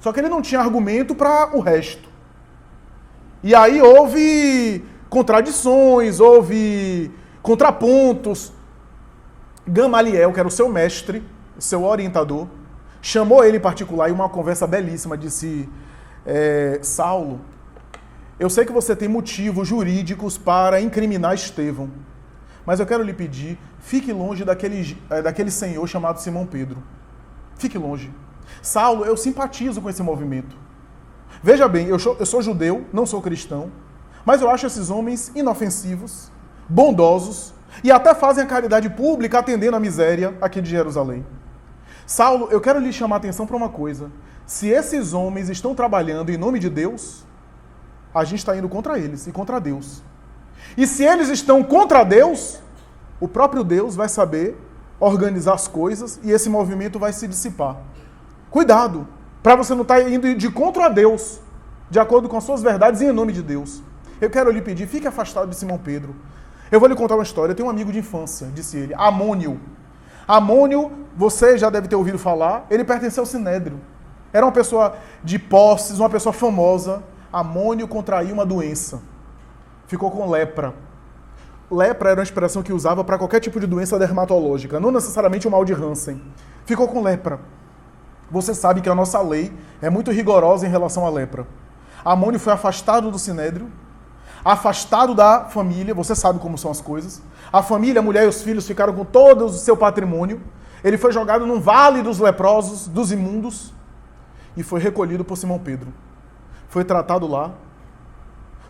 Só que ele não tinha argumento para o resto. E aí houve contradições, houve contrapontos. Gamaliel, que era o seu mestre, o seu orientador, chamou ele em particular em uma conversa belíssima, disse: Saulo, eu sei que você tem motivos jurídicos para incriminar Estevão, mas eu quero lhe pedir fique longe daquele senhor chamado Simão Pedro. Fique longe. Saulo, eu simpatizo com esse movimento. Veja bem, eu sou judeu, não sou cristão, mas eu acho esses homens inofensivos, bondosos, e até fazem a caridade pública atendendo a miséria aqui de Jerusalém. Saulo, eu quero lhe chamar a atenção para uma coisa. Se esses homens estão trabalhando em nome de Deus, a gente está indo contra eles e contra Deus. E se eles estão contra Deus, o próprio Deus vai saber organizar as coisas e esse movimento vai se dissipar. Cuidado, para você não estar indo de contra Deus, de acordo com as suas verdades e em nome de Deus. Eu quero lhe pedir, fique afastado de Simão Pedro. Eu vou lhe contar uma história. Eu tenho um amigo de infância, disse ele, Amônio. Amônio, você já deve ter ouvido falar, ele pertenceu ao Sinédrio. Era uma pessoa de posses, uma pessoa famosa. Amônio contraiu uma doença. Ficou com lepra. Lepra era uma expressão que usava para qualquer tipo de doença dermatológica, não necessariamente o mal de Hansen. Ficou com lepra. Você sabe que a nossa lei é muito rigorosa em relação à lepra. Amônio foi afastado do Sinédrio, afastado da família, você sabe como são as coisas. A família, a mulher e os filhos ficaram com todo o seu patrimônio. Ele foi jogado num vale dos leprosos, dos imundos, e foi recolhido por Simão Pedro. Foi tratado lá,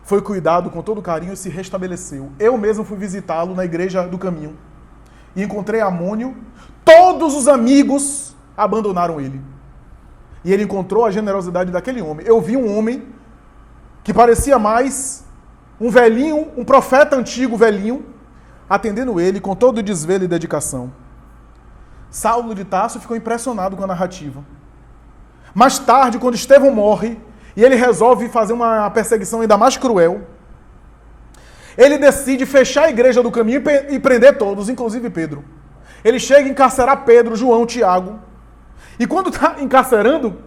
foi cuidado com todo carinho e se restabeleceu. Eu mesmo fui visitá-lo na igreja do caminho e encontrei Amônio. Todos os amigos abandonaram ele. E ele encontrou a generosidade daquele homem. Eu vi um homem que parecia mais um velhinho, um profeta antigo velhinho, atendendo ele com todo o desvelo e dedicação. Saulo de Tarso ficou impressionado com a narrativa. Mais tarde, quando Estevão morre, e ele resolve fazer uma perseguição ainda mais cruel, ele decide fechar a igreja do caminho e prender todos, inclusive Pedro. Ele chega a encarcerar Pedro, João, Tiago. E quando está encarcerando,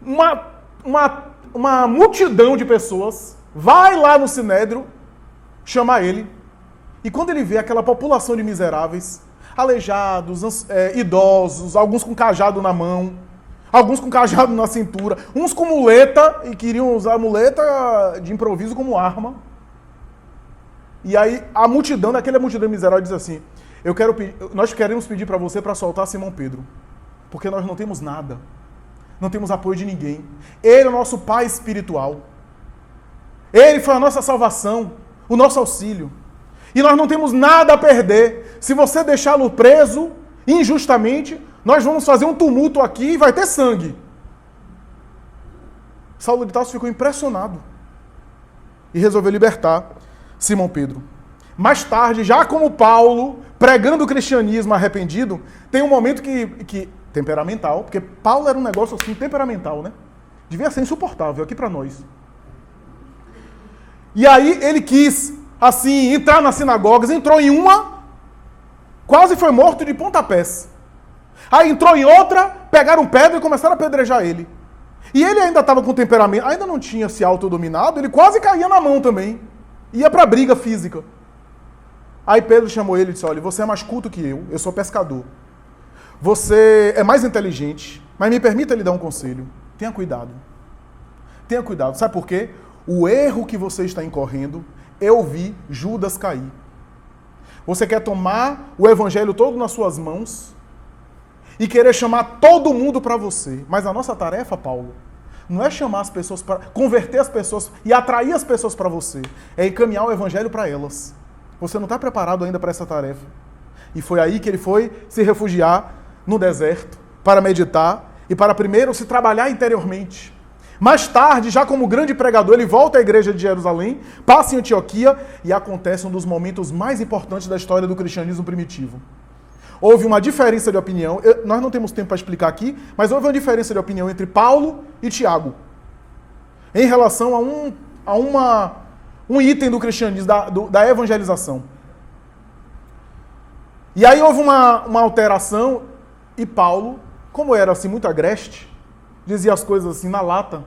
uma multidão de pessoas vai lá no Sinédrio chamar ele. E quando ele vê aquela população de miseráveis, aleijados, idosos, alguns com cajado na mão, alguns com cajado na cintura, uns com muleta, e queriam usar a muleta de improviso como arma. E aí a multidão, daquela multidão miserável, diz assim, nós queremos pedir para você para soltar Simão Pedro, porque nós não temos nada, não temos apoio de ninguém. Ele é o nosso pai espiritual. Ele foi a nossa salvação, o nosso auxílio. E nós não temos nada a perder. Se você deixá-lo preso injustamente, nós vamos fazer um tumulto aqui e vai ter sangue. Saulo de Tarso ficou impressionado e resolveu libertar Simão Pedro. Mais tarde, já como Paulo, pregando o cristianismo arrependido, tem um momento que temperamental, porque Paulo era um negócio assim temperamental, né? Devia ser insuportável aqui para nós. E aí ele quis, assim, entrar nas sinagogas, entrou em uma, quase foi morto de pontapés. Aí entrou em outra, pegaram pedra e começaram a apedrejar ele. E ele ainda estava com temperamento, ainda não tinha se autodominado, ele quase caía na mão também. Ia para briga física. Aí Pedro chamou ele e disse, olha, você é mais culto que eu sou pescador. Você é mais inteligente, mas me permita lhe dar um conselho. Tenha cuidado. Tenha cuidado. Sabe por quê? O erro que você está incorrendo, eu vi Judas cair. Você quer tomar o evangelho todo nas suas mãos e querer chamar todo mundo para você. Mas a nossa tarefa, Paulo, não é chamar as pessoas para converter as pessoas e atrair as pessoas para você. É encaminhar o evangelho para elas. Você não está preparado ainda para essa tarefa. E foi aí que ele foi se refugiar no deserto para meditar e para primeiro se trabalhar interiormente. Mais tarde, já como grande pregador, ele volta à igreja de Jerusalém, passa em Antioquia e acontece um dos momentos mais importantes da história do cristianismo primitivo. Houve uma diferença de opinião, nós não temos tempo para explicar aqui, mas houve uma diferença de opinião entre Paulo e Tiago em relação a um item do cristianismo, da evangelização. E aí houve uma alteração e Paulo, como era assim muito agreste, dizia as coisas assim na lata.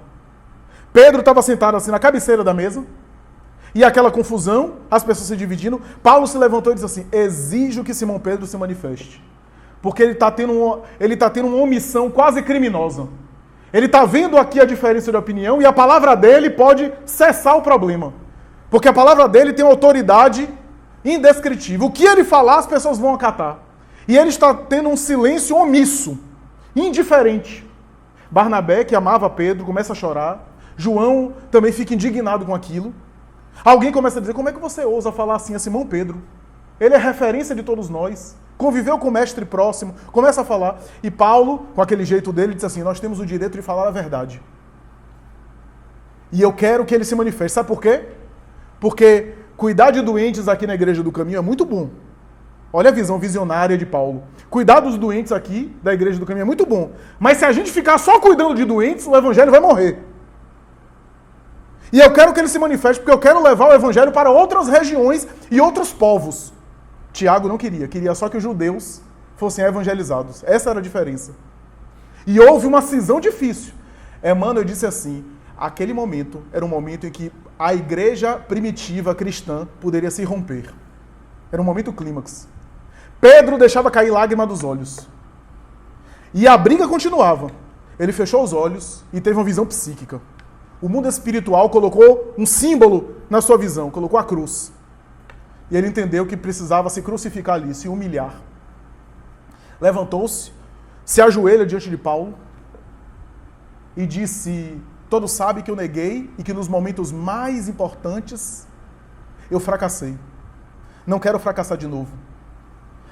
Pedro estava sentado assim na cabeceira da mesa, e aquela confusão, as pessoas se dividindo. Paulo se levantou e disse assim, exijo que Simão Pedro se manifeste. Porque ele está tendo uma omissão quase criminosa. Ele está vendo aqui a diferença de opinião e a palavra dele pode cessar o problema. Porque a palavra dele tem autoridade indescritível. O que ele falar, as pessoas vão acatar. E ele está tendo um silêncio omisso, indiferente. Barnabé, que amava Pedro, começa a chorar. João também fica indignado com aquilo. Alguém começa a dizer, como é que você ousa falar assim a Simão Pedro? Ele é referência de todos nós. Conviveu com o mestre próximo. Começa a falar. E Paulo, com aquele jeito dele, diz assim, nós temos o direito de falar a verdade. E eu quero que ele se manifeste. Sabe por quê? Porque cuidar de doentes aqui na Igreja do Caminho é muito bom. Olha a visão visionária de Paulo. Cuidar dos doentes aqui da Igreja do Caminho é muito bom. Mas se a gente ficar só cuidando de doentes, o Evangelho vai morrer. E eu quero que ele se manifeste, porque eu quero levar o Evangelho para outras regiões e outros povos. Tiago não queria só que os judeus fossem evangelizados. Essa era a diferença. E houve uma cisão difícil. Emmanuel disse assim, aquele momento era um momento em que a igreja primitiva cristã poderia se romper. Era um momento clímax. Pedro deixava cair lágrima dos olhos. E a briga continuava. Ele fechou os olhos e teve uma visão psíquica. O mundo espiritual colocou um símbolo na sua visão, colocou a cruz. E ele entendeu que precisava se crucificar ali, se humilhar. Levantou-se, se ajoelha diante de Paulo e disse, todos sabem que eu neguei e que nos momentos mais importantes eu fracassei. Não quero fracassar de novo.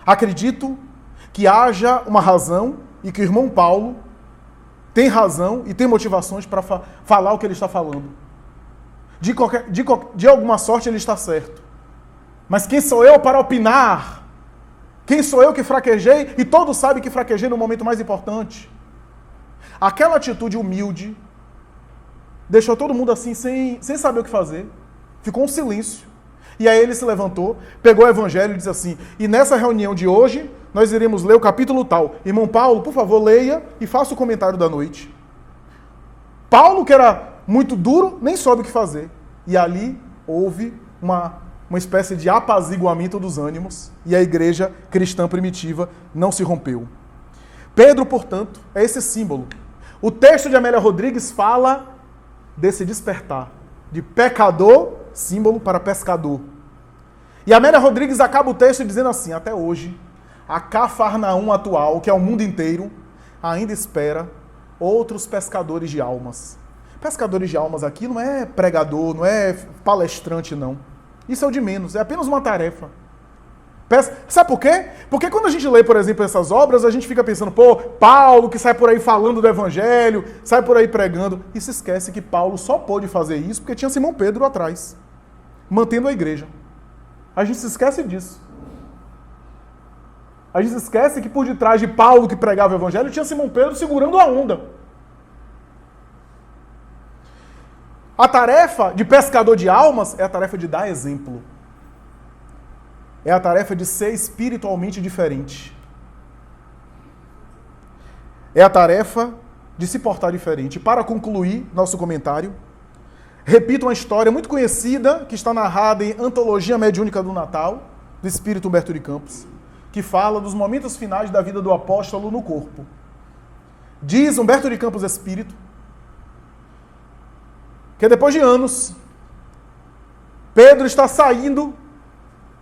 Acredito que haja uma razão e que o irmão Paulo tem razão e tem motivações para falar o que ele está falando. De alguma sorte ele está certo. Mas quem sou eu para opinar? Quem sou eu que fraquejei? E todos sabem que fraquejei no momento mais importante. Aquela atitude humilde deixou todo mundo assim, sem saber o que fazer. Ficou um silêncio. E aí ele se levantou, pegou o evangelho e disse assim, e nessa reunião de hoje, nós iremos ler o capítulo tal. Irmão Paulo, por favor, leia e faça o comentário da noite. Paulo, que era muito duro, nem soube o que fazer. E ali houve uma espécie de apaziguamento dos ânimos e a igreja cristã primitiva não se rompeu. Pedro, portanto, é esse símbolo. O texto de Amélia Rodrigues fala desse despertar, de pecador, símbolo para pescador. E Amélia Rodrigues acaba o texto dizendo assim, até hoje, a Cafarnaum atual, que é o mundo inteiro, ainda espera outros pescadores de almas. Pescadores de almas aqui não é pregador, não é palestrante, não. Isso é o de menos, é apenas uma tarefa. Sabe por quê? Porque quando a gente lê, por exemplo, essas obras, a gente fica pensando, Paulo que sai por aí falando do evangelho, sai por aí pregando, e se esquece que Paulo só pôde fazer isso porque tinha Simão Pedro atrás, mantendo a igreja. A gente se esquece disso. A gente se esquece que por detrás de Paulo que pregava o evangelho, tinha Simão Pedro segurando a onda. A tarefa de pescador de almas é a tarefa de dar exemplo. É a tarefa de ser espiritualmente diferente. É a tarefa de se portar diferente. Para concluir nosso comentário, repito uma história muito conhecida que está narrada em Antologia Mediúnica do Natal, do Espírito Humberto de Campos, que fala dos momentos finais da vida do apóstolo no corpo. Diz Humberto de Campos Espírito que depois de anos, Pedro está saindo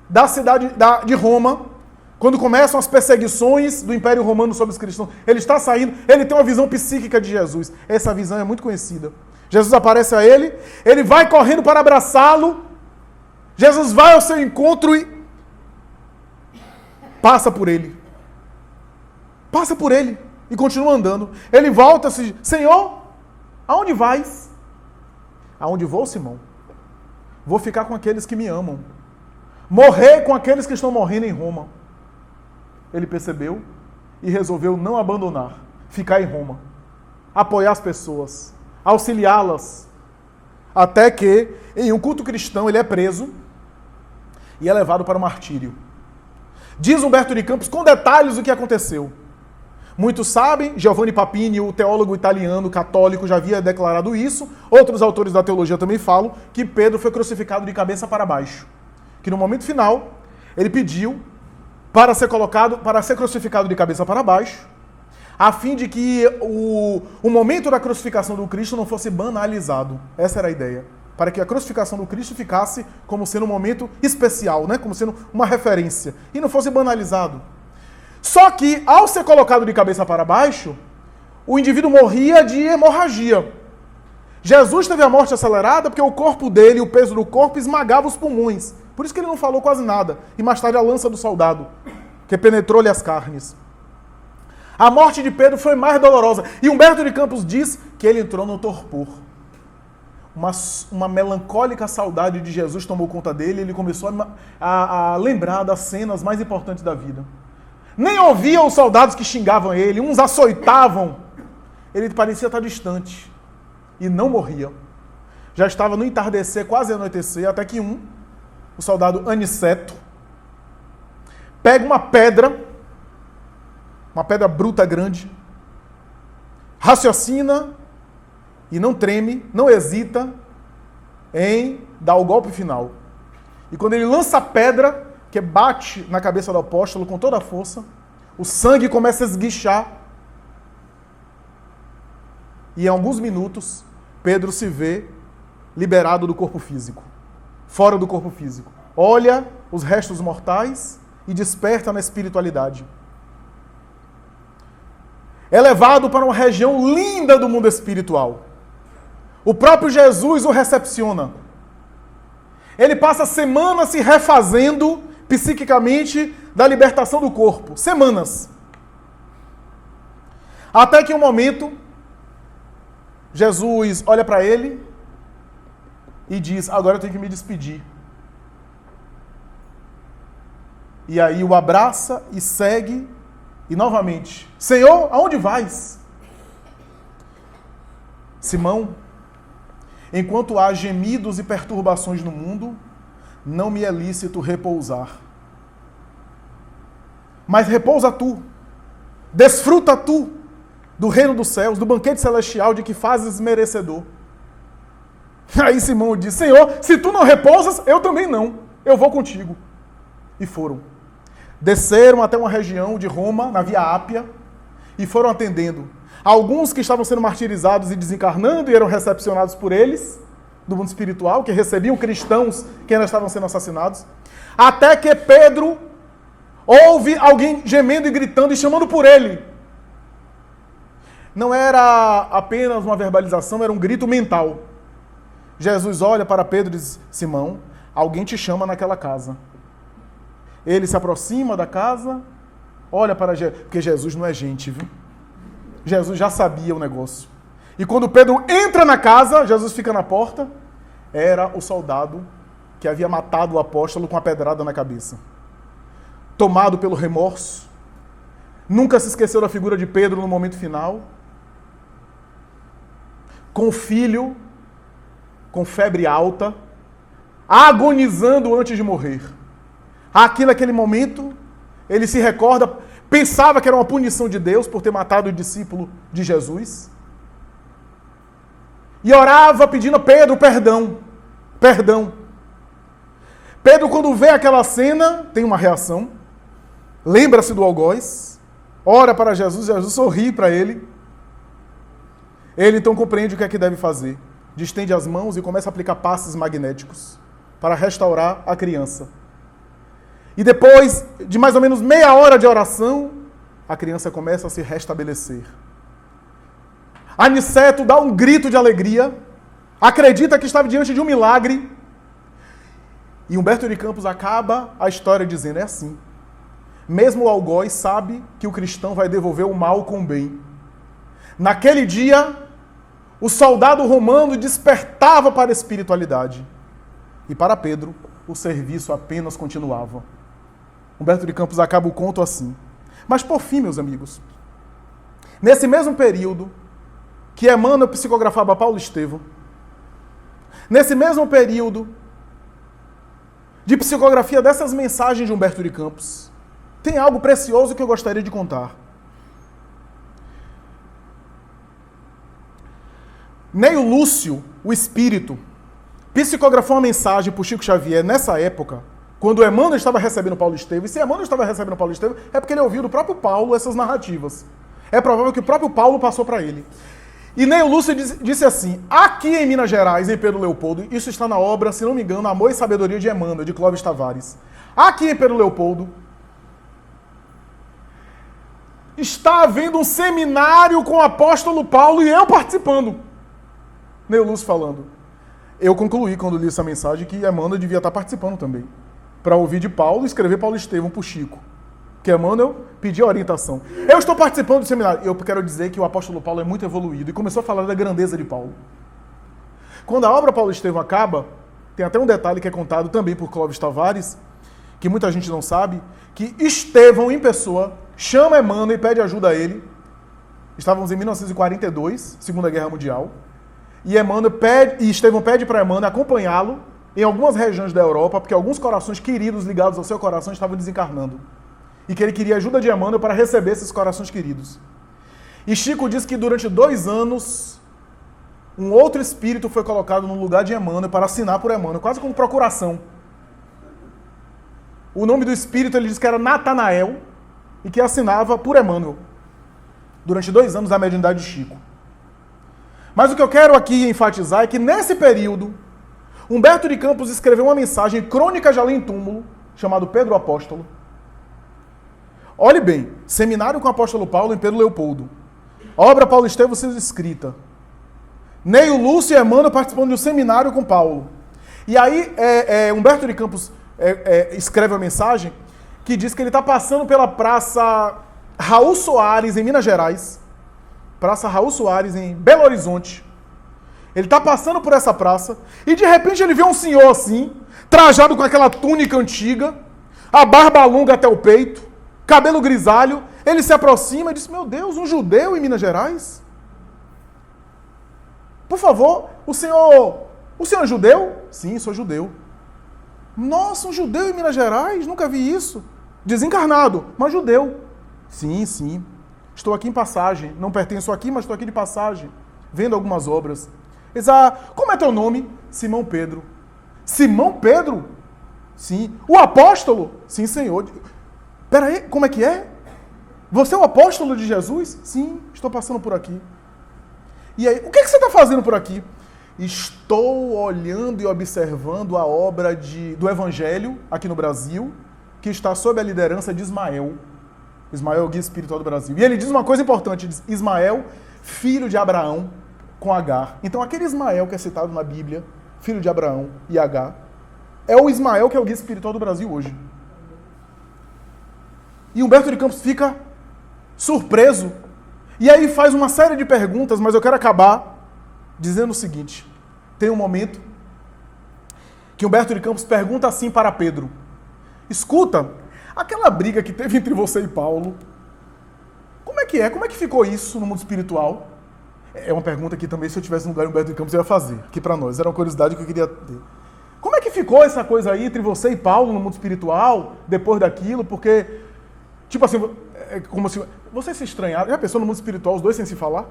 da cidade de Roma, quando começam as perseguições do Império Romano sobre os cristãos. Ele está saindo, ele tem uma visão psíquica de Jesus. Essa visão é muito conhecida. Jesus aparece a ele, ele vai correndo para abraçá-lo, Jesus vai ao seu encontro e passa por ele. Passa por ele e continua andando. Ele volta e diz, Senhor, aonde vais? Aonde vou, Simão? Vou ficar com aqueles que me amam. Morrer com aqueles que estão morrendo em Roma. Ele percebeu e resolveu não abandonar, ficar em Roma, apoiar as pessoas, auxiliá-las, até que, em um culto cristão, ele é preso e é levado para o martírio. Diz Humberto de Campos com detalhes o que aconteceu. Muitos sabem, Giovanni Papini, o teólogo italiano católico, já havia declarado isso, outros autores da teologia também falam, que Pedro foi crucificado de cabeça para baixo. Que no momento final, ele pediu para ser crucificado de cabeça para baixo, a fim de que o momento da crucificação do Cristo não fosse banalizado. Essa era a ideia. para que a crucificação do Cristo ficasse como sendo um momento especial, né? Como sendo uma referência, e não fosse banalizado. Só que, ao ser colocado de cabeça para baixo, o indivíduo morria de hemorragia. Jesus teve a morte acelerada porque o corpo dele, o peso do corpo, esmagava os pulmões. Por isso que ele não falou quase nada. E mais tarde a lança do soldado, que penetrou-lhe as carnes. A morte de Pedro foi mais dolorosa. E Humberto de Campos diz que ele entrou no torpor. Uma melancólica saudade de Jesus tomou conta dele e ele começou a lembrar das cenas mais importantes da vida. Nem ouvia os soldados que xingavam ele, uns açoitavam. Ele parecia estar distante e não morria. Já estava no entardecer, quase anoitecer, até que o soldado Aniceto, pega uma pedra bruta grande, raciocina e não treme, não hesita em dar o golpe final. E quando ele lança a pedra, que bate na cabeça do apóstolo com toda a força, o sangue começa a esguichar. E em alguns minutos, Pedro se vê liberado do corpo físico, fora do corpo físico. Olha os restos mortais e desperta na espiritualidade. É levado para uma região linda do mundo espiritual. O próprio Jesus o recepciona. Ele passa semanas se refazendo psiquicamente da libertação do corpo. Semanas. Até que um momento, Jesus olha para ele e diz: agora eu tenho que me despedir. E aí o abraça e segue. E novamente: Senhor, aonde vais? Simão, enquanto há gemidos e perturbações no mundo, não me é lícito repousar. Mas repousa tu, desfruta tu do reino dos céus, do banquete celestial de que fazes merecedor. Aí Simão diz: Senhor, se tu não repousas, eu também não. Eu vou contigo. E foram. Desceram até uma região de Roma, na Via Ápia, e foram atendendo alguns que estavam sendo martirizados e desencarnando e eram recepcionados por eles, do mundo espiritual, que recebiam cristãos que ainda estavam sendo assassinados, até que Pedro ouve alguém gemendo e gritando e chamando por ele. Não era apenas uma verbalização, era um grito mental. Jesus olha para Pedro e diz: Simão, alguém te chama naquela casa. Ele se aproxima da casa, olha para Jesus, porque Jesus não é gente, viu? Jesus já sabia o negócio. E quando Pedro entra na casa, Jesus fica na porta, era o soldado que havia matado o apóstolo com a pedrada na cabeça. Tomado pelo remorso, nunca se esqueceu da figura de Pedro no momento final, com o filho, com febre alta, agonizando antes de morrer. Naquele momento, ele se recorda, pensava que era uma punição de Deus por ter matado o discípulo de Jesus. E orava pedindo a Pedro perdão. Perdão. Pedro, quando vê aquela cena, tem uma reação. Lembra-se do algoz. Ora para Jesus, Jesus sorri para ele. Ele então compreende o que é que deve fazer. Distende as mãos e começa a aplicar passes magnéticos para restaurar a criança. E depois de mais ou menos meia hora de oração, a criança começa a se restabelecer. Aniceto dá um grito de alegria, acredita que estava diante de um milagre, e Humberto de Campos acaba a história dizendo: é assim. Mesmo o algoz sabe que o cristão vai devolver o mal com o bem. Naquele dia, o soldado romano despertava para a espiritualidade. E para Pedro, o serviço apenas continuava. Humberto de Campos acaba o conto assim. Mas por fim, meus amigos, nesse mesmo período que Emmanuel psicografava Paulo Estevão, nesse mesmo período de psicografia dessas mensagens de Humberto de Campos, tem algo precioso que eu gostaria de contar. Neio Lúcio, o espírito, psicografou uma mensagem para o Chico Xavier nessa época, quando Emmanuel estava recebendo Paulo Estevão. E se Emmanuel estava recebendo Paulo Estevão, é porque ele ouviu do próprio Paulo essas narrativas. É provável que o próprio Paulo passou para ele. E Neio Lúcio disse assim, aqui em Minas Gerais, em Pedro Leopoldo, isso está na obra, se não me engano, Amor e Sabedoria de Emmanuel, de Clóvis Tavares. Aqui em Pedro Leopoldo, está havendo um seminário com o apóstolo Paulo e eu participando. Neio Lúcio falando. Eu concluí, quando li essa mensagem, que Emmanuel devia estar participando também. Para ouvir de Paulo e escrever Paulo Estevão para o Chico. Que Emmanuel pediu orientação. Eu estou participando do seminário. Eu quero dizer que o apóstolo Paulo é muito evoluído e começou a falar da grandeza de Paulo. Quando a obra Paulo Estevão acaba, tem até um detalhe que é contado também por Clóvis Tavares, que muita gente não sabe, que Estevão, em pessoa, chama Emmanuel e pede ajuda a ele. Estávamos em 1942, Segunda Guerra Mundial, e Estevão pede para Emmanuel acompanhá-lo em algumas regiões da Europa, porque alguns corações queridos ligados ao seu coração estavam desencarnando. E que ele queria ajuda de Emmanuel para receber esses corações queridos. E Chico diz que durante 2 anos, um outro espírito foi colocado no lugar de Emmanuel para assinar por Emmanuel, quase como procuração. O nome do espírito, ele diz que era Natanael, e que assinava por Emmanuel. Durante 2 anos, a mediunidade de Chico. Mas o que eu quero aqui enfatizar é que nesse período, Humberto de Campos escreveu uma mensagem, Crônica de Além Túmulo, chamado Pedro Apóstolo. Olhe bem, seminário com o apóstolo Paulo em Pedro Leopoldo. Obra Paulo Estevão sendo escrita. Neio Lúcio e Emmanuel participando de um seminário com Paulo. E aí, Humberto de Campos escreve uma mensagem que diz que ele está passando pela Praça Raul Soares, em Minas Gerais. Praça Raul Soares, em Belo Horizonte. Ele está passando por essa praça e de repente ele vê um senhor assim, trajado com aquela túnica antiga, a barba longa até o peito, cabelo grisalho. Ele se aproxima e diz, meu Deus, um judeu em Minas Gerais? Por favor, o senhor é judeu? Sim, sou judeu. Nossa, um judeu em Minas Gerais? Nunca vi isso. Desencarnado, mas judeu. Sim, sim. Estou aqui em passagem. Não pertenço aqui, mas estou aqui de passagem. Vendo algumas obras. Ele diz, como é teu nome? Simão Pedro. Simão Pedro? Sim. O apóstolo? Sim, senhor. Peraí, como é que é? Você é o apóstolo de Jesus? Sim, estou passando por aqui. E aí, o que você está fazendo por aqui? Estou olhando e observando a obra do Evangelho aqui no Brasil, que está sob a liderança de Ismael. Ismael é o guia espiritual do Brasil. E ele diz uma coisa importante, diz Ismael, filho de Abraão, com Agar. Então aquele Ismael que é citado na Bíblia, filho de Abraão e Agar, é o Ismael que é o guia espiritual do Brasil hoje. E Humberto de Campos fica surpreso. E aí faz uma série de perguntas, mas eu quero acabar dizendo o seguinte. Tem um momento que Humberto de Campos pergunta assim para Pedro. Escuta, aquela briga que teve entre você e Paulo, como é que é? Como é que ficou isso no mundo espiritual? É uma pergunta que também, se eu tivesse no lugar de Humberto de Campos, eu ia fazer aqui para nós. Era uma curiosidade que eu queria ter. Como é que ficou essa coisa aí entre você e Paulo no mundo espiritual, depois daquilo? Porque, tipo assim, é como se você se estranhar. Já pensou no mundo espiritual, os dois sem se falar?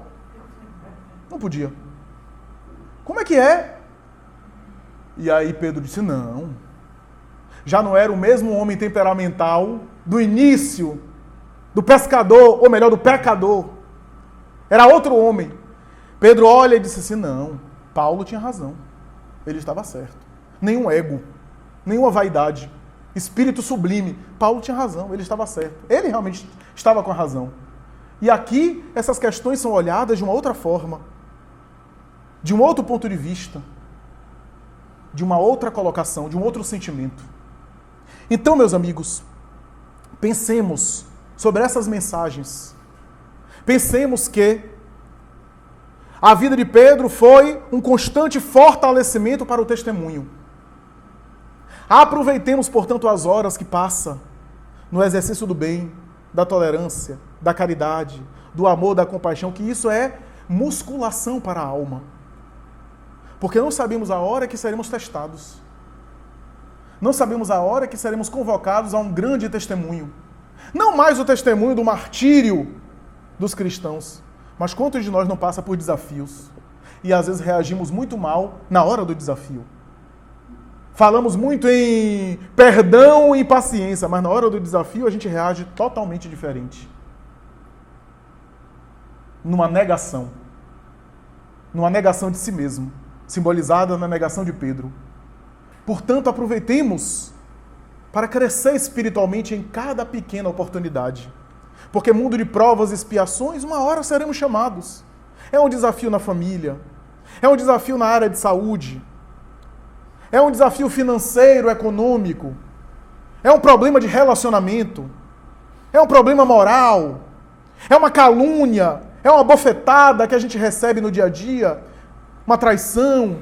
Não podia. Como é que é? E aí Pedro disse, não. Já não era o mesmo homem temperamental do início, do pescador, ou melhor, do pecador. Era outro homem. Pedro olha e disse assim, não, Paulo tinha razão. Ele estava certo. Nenhum ego, nenhuma vaidade, espírito sublime. Paulo tinha razão, ele estava certo. Ele realmente estava com a razão. E aqui, essas questões são olhadas de uma outra forma, de um outro ponto de vista, de uma outra colocação, de um outro sentimento. Então, meus amigos, pensemos sobre essas mensagens. Pensemos que a vida de Pedro foi um constante fortalecimento para o testemunho. Aproveitemos, portanto, as horas que passa no exercício do bem, da tolerância, da caridade, do amor, da compaixão, que isso é musculação para a alma. Porque não sabemos a hora que seremos testados. Não sabemos a hora que seremos convocados a um grande testemunho. Não mais o testemunho do martírio dos cristãos, mas quantos de nós não passa por desafios? E às vezes reagimos muito mal na hora do desafio. Falamos muito em perdão e paciência, mas na hora do desafio a gente reage totalmente diferente. Numa negação. numa negação de si mesmo, simbolizada na negação de Pedro. Portanto, aproveitemos para crescer espiritualmente em cada pequena oportunidade. Porque mundo de provas e expiações, uma hora seremos chamados. É um desafio na família, é um desafio na área de saúde, é um desafio financeiro, econômico, é um problema de relacionamento, é um problema moral, é uma calúnia, é uma bofetada que a gente recebe no dia a dia, uma traição,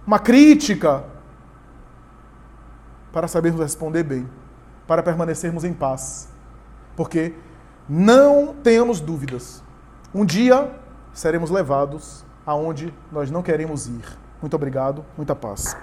uma crítica, para sabermos responder bem, para permanecermos em paz. Porque não tenhamos dúvidas, um dia seremos levados aonde nós não queremos ir. Muito obrigado, muita paz.